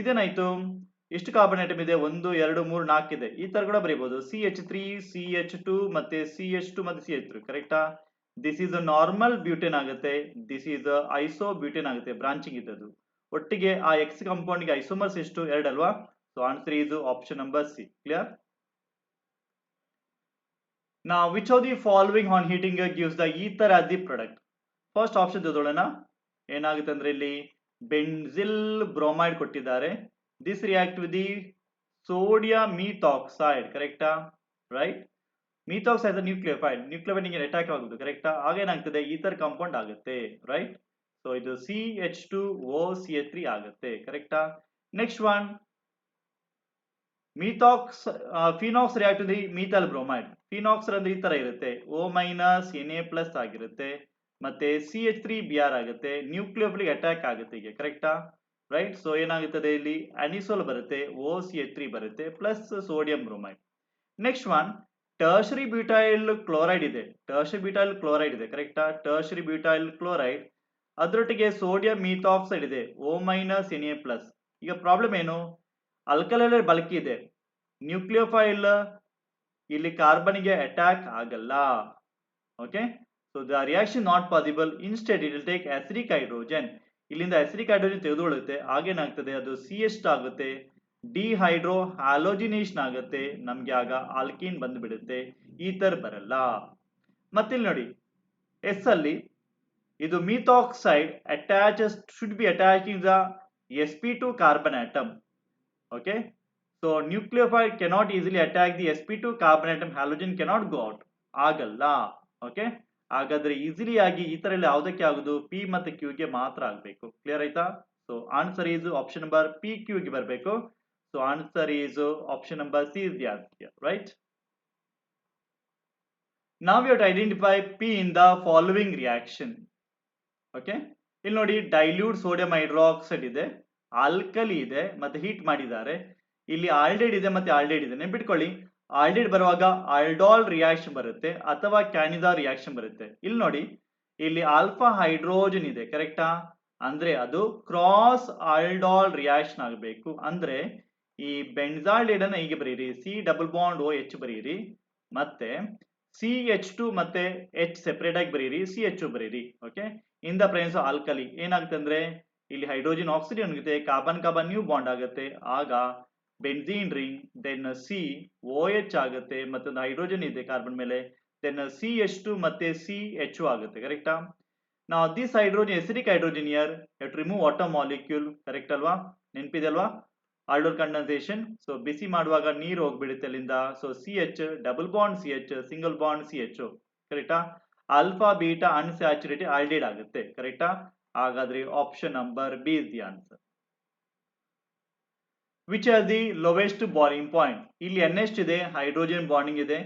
ಇದೇನಾಯ್ತು? ಎಷ್ಟು ಕಾರ್ಬನ್ ಆಟಮ್ ಇದೆ? 1 2 3 4 ಇದೆ. ಈ ತರ ಕೂಡ ಬರೀಬಹುದು, CH3 CH2 ಮತ್ತೆ CH2 ಮತ್ತೆ CH3. ಕರೆಕ್ಟಾ? ದಿಸ್ ಈಸ್ ನಾರ್ಮಲ್ ಬ್ಯೂಟೇನ್ ಆಗುತ್ತೆ, ದಿಸ್ ಈಸ್ ಐಸೋ ಬ್ಯೂಟೇನ್ ಆಗುತ್ತೆ, ಬ್ರಾಂಚಿಂಗ್ ಇದ್ದದ್ದು. ಒಟ್ಟಿಗೆ ಆ ಎಕ್ಸ್ ಕಾಂಪೌಂಡ್ ಗೆ ಐಸೋಮರ್ಸ್ ಎಷ್ಟು? 2 ಅಲ್ವಾ? So answer is option number C. Clear? ನಾ which of the following on heating gives the ether as the product? First option ತಗೊಳ್ಳೋಣ. ಏನಾಗುತ್ತೆ ಅಂದ್ರೆ ಇಲ್ಲಿ ಬೆನ್ಸಿಲ್ ಬ್ರೋಮೈಡ್ ಕೊಟ್ಟಿದ್ದಾರೆ. This react with the sodium methoxide. ಕರೆಕ್ಟಾ? Right. Methoxide nucleophile nucleophile attack ಆಗುದು ಕರೆಕ್ಟಾ, ಆಗೇನಾಗ್ತದೆ ಈಥರ್ ಕಾಂಪೌಂಡ್ ಆಗುತ್ತೆ ರೈಟ್. ಸೊ ಇದು CH2OCH3 ಆಗುತ್ತೆ ಕರೆಕ್ಟಾ. Next one phenox react to the methyl bromide. Phenox ಅಂದ್ರೆ ಈ ತರ ಇರುತ್ತೆ, O- Na+ ಆಗಿರುತ್ತೆ, ಮತ್ತೆ CH3Br ಆಗುತ್ತೆ, ನ್ಯೂಕ್ಲಿಯೋಫಿಲಿಕ್ ಅಟ್ಯಾಕ್ ಆಗುತ್ತೆ ಈಗ ಕರೆಕ್ಟಾ ರೈಟ್. ಸೊ ಏನಾಗುತ್ತದೆ ಇಲ್ಲಿ ಅನಿಸೋಲ್ ಬರುತ್ತೆ, OCH3 ಬರುತ್ತೆ plus sodium bromide. Next one tertiary butyl chloride ಇದೆ, ಕರೆಕ್ಟಾ. ಟರ್ಷರಿ ಬ್ಯೂಟೈಲ್ ಕ್ಲೋರೈಡ್ ಅದರೊಟ್ಟಿಗೆ ಸೋಡಿಯಂ ಮೀಥಾಕ್ಸೈಡ್ ಇದೆ, O-Na+. ಈಗ ಪ್ರಾಬ್ಲಮ್ ಏನು, ಆಲ್ಕಲೈಲ್ ಬಲ್ಕಿ ಇದೆ, ನ್ಯೂಕ್ಲಿಯೋಫೈಲ್ ಇಲ್ಲಿ ಕಾರ್ಬನ್ಗೆ ಅಟ್ಯಾಕ್ ಆಗಲ್ಲ. Okay, so the reaction not possible, instead it will take acidic hydrogen. ಇಲ್ಲಿಂದ ಅಸಿಡಿಕ್ ಹೈಡ್ರೋಜನ್ ತೆಗೆದುಕೊಳ್ಳುತ್ತೆ, ಆಗೇನಾಗ್ತದೆ ಅದು CH ಆಗುತ್ತೆ, ಡಿಹೈಡ್ರೋ ಹ್ಯಾಲೋಜಿನೇಷನ್ ಆಗುತ್ತೆ, ನಮ್ಗೆ ಆಗ ಆಲ್ಕೀನ್ ಬಂದ್ಬಿಡುತ್ತೆ, ಈಥರ್ ಬರಲ್ಲ. ಮತ್ತಿಲ್ಲಿ ನೋಡಿ ಎಸ್ ಅಲ್ಲಿ ಇದು methoxide attaches should be attaching the sp2 carbon atom. Okay, so nucleophile cannot easily attack the sp2 carbon atom, halogen cannot go out, ಆಗಲ್ಲ. ಓಕೆ, ಹಾಗಾದ್ರೆ ಈಸಿಲಿ ಆಗಿ ಈ ತರ ಎಲ್ಲ ಯಾವುದಕ್ಕೆ ಆಗುದು, P ಮತ್ತೆ Q ಗೆ ಮಾತ್ರ ಆಗಬೇಕು. ಕ್ಲಿಯರ್ ಆಯ್ತಾ. So answer is option number PQ ಗೆ ಬರಬೇಕು. So answer is option number C is the answer, right? Now we have to identify P in the following reaction. Okay, ಇಲ್ಲಿ ನೋಡಿ ಡೈಲ್ಯೂಟ್ ಸೋಡಿಯಂ ಹೈಡ್ರಾಕ್ಸೈಡ್ ಇದೆ, ಆಲ್ಕಲಿ ಇದೆ, ಮತ್ತೆ ಹೀಟ್ ಮಾಡಿದ್ದಾರೆ. ಇಲ್ಲಿ ಆಲ್ಡಿಹೈಡ್ ಇದೆ ಮತ್ತೆ ಆಲ್ಡಿಹೈಡ್ ಇದೆ. ನೆನ್ಪಿಟ್ಕೊಳ್ಳಿ, ಆಲ್ಡಿಹೈಡ್ ಬರುವಾಗ ಆಲ್ಡಾಲ್ ರಿಯಾಕ್ಷನ್ ಬರುತ್ತೆ ಅಥವಾ ಕ್ಯಾನಿಸಾ ರಿಯಾಕ್ಷನ್ ಬರುತ್ತೆ. ಇಲ್ಲಿ ನೋಡಿ ಇಲ್ಲಿ ಆಲ್ಫಾ ಹೈಡ್ರೋಜನ್ ಇದೆ ಕರೆಕ್ಟಾ, ಅಂದ್ರೆ ಅದು ಕ್ರಾಸ್ ಆಲ್ಡಾಲ್ ರಿಯಾಕ್ಷನ್ ಆಗಬೇಕು. ಅಂದ್ರೆ ಈ ಬೆಂಜಾಲ್ಡಿಹೈಡ್ ಅನ್ನ ಹೀಗೆ ಬರೀರಿ, C∼OH ಬರೀರಿ, ಮತ್ತೆ CH2 ಮತ್ತೆ H ಸೆಪರೇಟ್ ಆಗಿ ಬರೀರಿ, CH2 ಬರೀರಿ. Okay, in the presence of alkali ಏನಾಗುತ್ತೆ ಅಂದ್ರೆ ಇಲ್ಲಿ ಹೈಡ್ರೋಜನ್ ಆಕ್ಸಿಜನ್ ಆಗುತ್ತೆ, ಕಾರ್ಬನ್ ಕಾರ್ಬನ್ ನ್ಯೂ ಬಾಂಡ್ ಆಗುತ್ತೆ, ಆಗ ಬೆಂಜೀನ್ ರಿಂಗ್, ದೆನ್ COH ಆಗುತ್ತೆ, ಮತ್ತೊಂದು ಹೈಡ್ರೋಜನ್ ಇದೆ ಕಾರ್ಬನ್ ಮೇಲೆ, ದೆನ್ CH2 ಮತ್ತೆ CHO ಆಗುತ್ತೆ ಕರೆಕ್ಟಾ. ನಾವು this hydrogen acidic hydrogen here to remove water molecule, correct ಅಲ್ವಾ, ನೆನಪಿದೆ ಅಲ್ವಾ, ಆಲ್ಡೋಲ್ ಕಂಡೆನ್ಸೇಷನ್. ಸೊ ಬಿಸಿ ಮಾಡುವಾಗ ನೀರು ಹೋಗ್ಬಿಡುತ್ತೆ ಅಲ್ಲಿಂದ. So CH double bond CH single bond CHO ಕರೆಕ್ಟಾ. ಆಲ್ಫಾ ಬೀಟಾ ಅನ್ಸ್ಯಾಚುರೇಟೆಡ್ ಆಲ್ಡಿಹೈಡ್ ಆಗುತ್ತೆ ಕರೆಕ್ಟಾ. ಹಾಗಾದ್ರೆ option number B is the answer. Which are the lowest bonding point. ಇಲ್ಲಿ NH ಇದೆ, ಹೈಡ್ರೋಜನ್ ಬಾಂಡಿಂಗ್ ಇದೆ,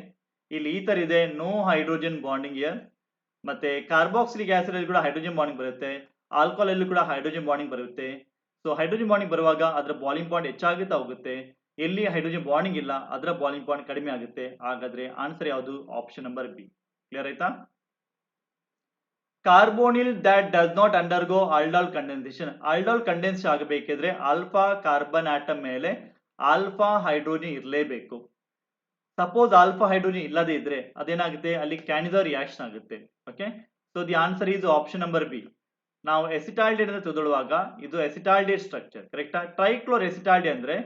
ಇಲ್ಲಿ ಈಥರ್ ಇದೆ, ನೋ ಹೈಡ್ರೋಜನ್ ಬಾಂಡಿಂಗ್ ಇಯರ್, ಮತ್ತೆ ಕಾರ್ಬಾಕ್ಸಿಲಿಕ್ ಆಸಿಡ್ ಅಲ್ಲಿ ಕೂಡ ಹೈಡ್ರೋಜನ್ ಬಾಂಡಿಂಗ್ ಬರುತ್ತೆ, ಆಲ್ಕೋಹಾಲ್ ಅಲ್ಲಿ ಕೂಡ ಹೈಡ್ರೋಜನ್ ಬಾಂಡಿಂಗ್ ಬರುತ್ತೆ. ಸೊ ಹೈಡ್ರೋಜನ್ ಬಾಂಡಿಂಗ್ ಬರುವಾಗ ಅದರ ಬಾಂಡಿಂಗ್ ಪಾಯಿಂಟ್ ಹೆಚ್ಚಾಗುತ್ತಾ ಹೋಗುತ್ತೆ, ಎಲ್ಲಿ ಹೈಡ್ರೋಜನ್ ಬಾಂಡಿಂಗ್ ಇಲ್ಲ ಅದರ ಬಾಂಡಿಂಗ್ ಪಾಯಿಂಟ್ ಕಡಿಮೆ ಆಗುತ್ತೆ. ಹಾಗಾದ್ರೆ ಆನ್ಸರ್ ಯಾವುದು, ಆಪ್ಷನ್ ನಂಬರ್ ಬಿ. ಕ್ಲಿಯರ್ ಆಯ್ತಾ. Carbonyl that does not undergo aldol condensation. Aldol condense ಆಗಬೇಕಿದ್ರೆ ಆಲ್ಫಾ ಕಾರ್ಬನ್ ಆಟಮ್ ಮೇಲೆ ಆಲ್ಫಾ ಹೈಡ್ರೋಜನ್ ಇರಲೇಬೇಕು. ಸಪೋಸ್ ಆಲ್ಫಾ ಹೈಡ್ರೋಜನ್ ಇಲ್ಲದೆ ಇದ್ರೆ ಅದೇನಾಗುತ್ತೆ, ಅಲ್ಲಿ ಕ್ಯಾನಿಸಾ ರಿಯಾಕ್ಷನ್ ಆಗುತ್ತೆ. Okay, so the answer is option number B. ನಾವು ಎಸಿಟಾಲ್ಡಿಹೈಡ್ ಅಂತ ತೆಗೆದುಕೊಳ್ಳುವಾಗ ಇದು ಎಸಿಟಾಲ್ಡಿಹೈಡ್ ಸ್ಟ್ರಕ್ಚರ್ ಕರೆಕ್ಟಾ. ಟ್ರೈಕ್ಲೋರ್ ಎಸಿಟಾಲ್ಡಿ ಅಂದ್ರೆ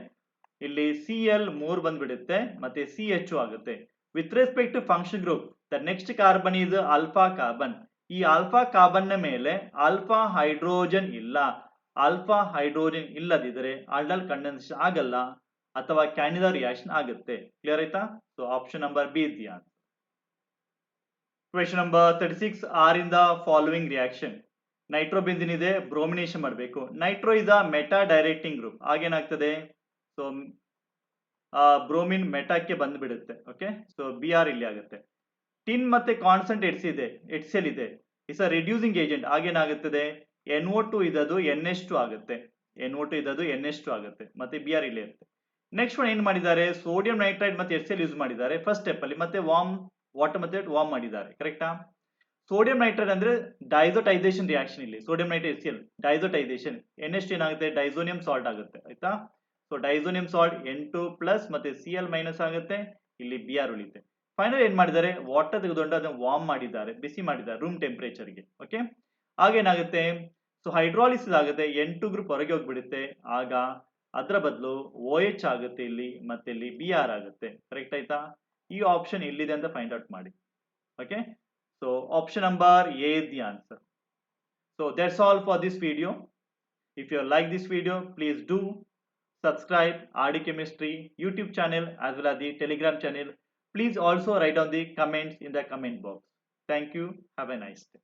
ಇಲ್ಲಿ Cl3 ಬಂದ್ಬಿಡುತ್ತೆ ಮತ್ತೆ CHO ಆಗುತ್ತೆ. With respect to function group the next carbon is alpha carbon. ಈ ಆಲ್ಫಾ ಕಾರ್ಬನ್ ನ ಮೇಲೆ ಆಲ್ಫಾ ಹೈಡ್ರೋಜನ್ ಇಲ್ಲ, ಆಲ್ಫಾ ಹೈಡ್ರೋಜನ್ ಇಲ್ಲದಿದ್ರೆ ಆಲ್ಡಾಲ್ ಕಂಡೆನ್ಸೇಷನ್ ಆಗಲ್ಲ ಅಥವಾ ಕ್ಯಾನಿಸಾ ರಿಯಾಕ್ಷನ್ ಆಗುತ್ತೆ. ಕ್ಲಿಯರ್ ಆಯ್ತಾ. So option number B is the answer. Question number 36, are in the following reaction. Nitrobenzene ಇದೆ, ಬ್ರೋಮಿನೇಷನ್ ಮಾಡಬೇಕು. Nitro is a meta directing group, ಆಗೇನಾಗ್ತದೆ, ಸೊ ಬ್ರೋಮಿನ್ ಮೆಟಾಕ್ಕೆ ಬಂದ್ಬಿಡುತ್ತೆ. ಓಕೆ, ಸೊ Br ಇಲ್ಲಿ ಆಗುತ್ತೆ. ಟಿನ್ ಮತ್ತೆ ಕಾನ್ಸ್ಟೆಂಟ್ HCl ಇದೆ, ಇಸ್ ಅ ರಿಡ್ಯೂಸಿಂಗ್ ಏಜೆಂಟ್, ಆಗೇನಾಗುತ್ತದೆ, NO2 ಇದದು NH2 ಆಗುತ್ತೆ, NO2 ಇದದು NH2 ಆಗುತ್ತೆ, ಮತ್ತೆ Br ಇಲ್ಲೇ ಇರುತ್ತೆ. ನೆಕ್ಸ್ಟ್ ಒನ್ ಏನ್ ಮಾಡಿದ್ದಾರೆ, ಸೋಡಿಯಂ ನೈಟ್ರೈಡ್ ಮತ್ತೆ HCl ಯೂಸ್ ಮಾಡಿದ್ದಾರೆ ಫಸ್ಟ್ ಸ್ಟೆಪ್ ಅಲ್ಲಿ, ಮತ್ತೆ ವಾಟರ್ ಮತ್ತೆ ವಾರ್ಮ್ ಮಾಡಿದ್ದಾರೆ ಕರೆಕ್ಟಾ. ಸೋಡಿಯಂ ನೈಟ್ರೈಡ್ ಅಂದ್ರೆ ಡೈಸೋಟೈಸೇಷನ್ ರಿಯಾಕ್ಷನ್, ಇಲ್ಲಿ ಸೋಡಿಯಂ ನೈಟ್ರೈಡ್ HCl ಡೈಸೋಟೈಸೇಷನ್, NH2 ಏನಾಗುತ್ತೆ, ಡೈಸೋನಿಯಂ ಸಾಲ್ಟ್ ಆಗುತ್ತೆ ಆಯ್ತಾ. ಸೊ ಡೈಸೋನಿಯಂ ಸಾಲ್ಟ್ N2+ ಮತ್ತೆ Cl- ಆಗುತ್ತೆ, ಇಲ್ಲಿ Br ಉಳಿಯುತ್ತೆ. ಫೈನಲ್ ಏನ್ ಮಾಡಿದ್ದಾರೆ, ವಾಟರ್ ತೆಗೆದುಕೊಂಡು ಅದನ್ನು ವಾರ್ಮ್ ಮಾಡಿದ್ದಾರೆ, ಬಿಸಿ ಮಾಡಿದ್ದಾರೆ ರೂಮ್ ಟೆಂಪರೇಚರ್ಗೆ. ಓಕೆ, ಆಗೇನಾಗುತ್ತೆ, ಸೊ ಹೈಡ್ರಾಲಿಸಿಸ್ ಆಗುತ್ತೆ, N2 ಗ್ರೂಪ್ ಹೊರಗೆ ಹೋಗ್ಬಿಡುತ್ತೆ, ಆಗ ಅದರ ಬದಲು OH ಆಗುತ್ತೆ ಇಲ್ಲಿ, ಮತ್ತೆ ಇಲ್ಲಿ Br ಆಗುತ್ತೆ. ಕರೆಕ್ಟ್ ಆಯ್ತಾ. ಈ ಆಪ್ಷನ್ ಎಲ್ಲಿದೆ ಅಂತ ಫೈಂಡ್ ಔಟ್ ಮಾಡಿ. Okay, so option number A is the answer. So that's all for this video. If you like this video, please do subscribe RD Chemistry YouTube channel as well as the Telegram channel Please also write down the comments in the comment box. Thank you. Have a nice day.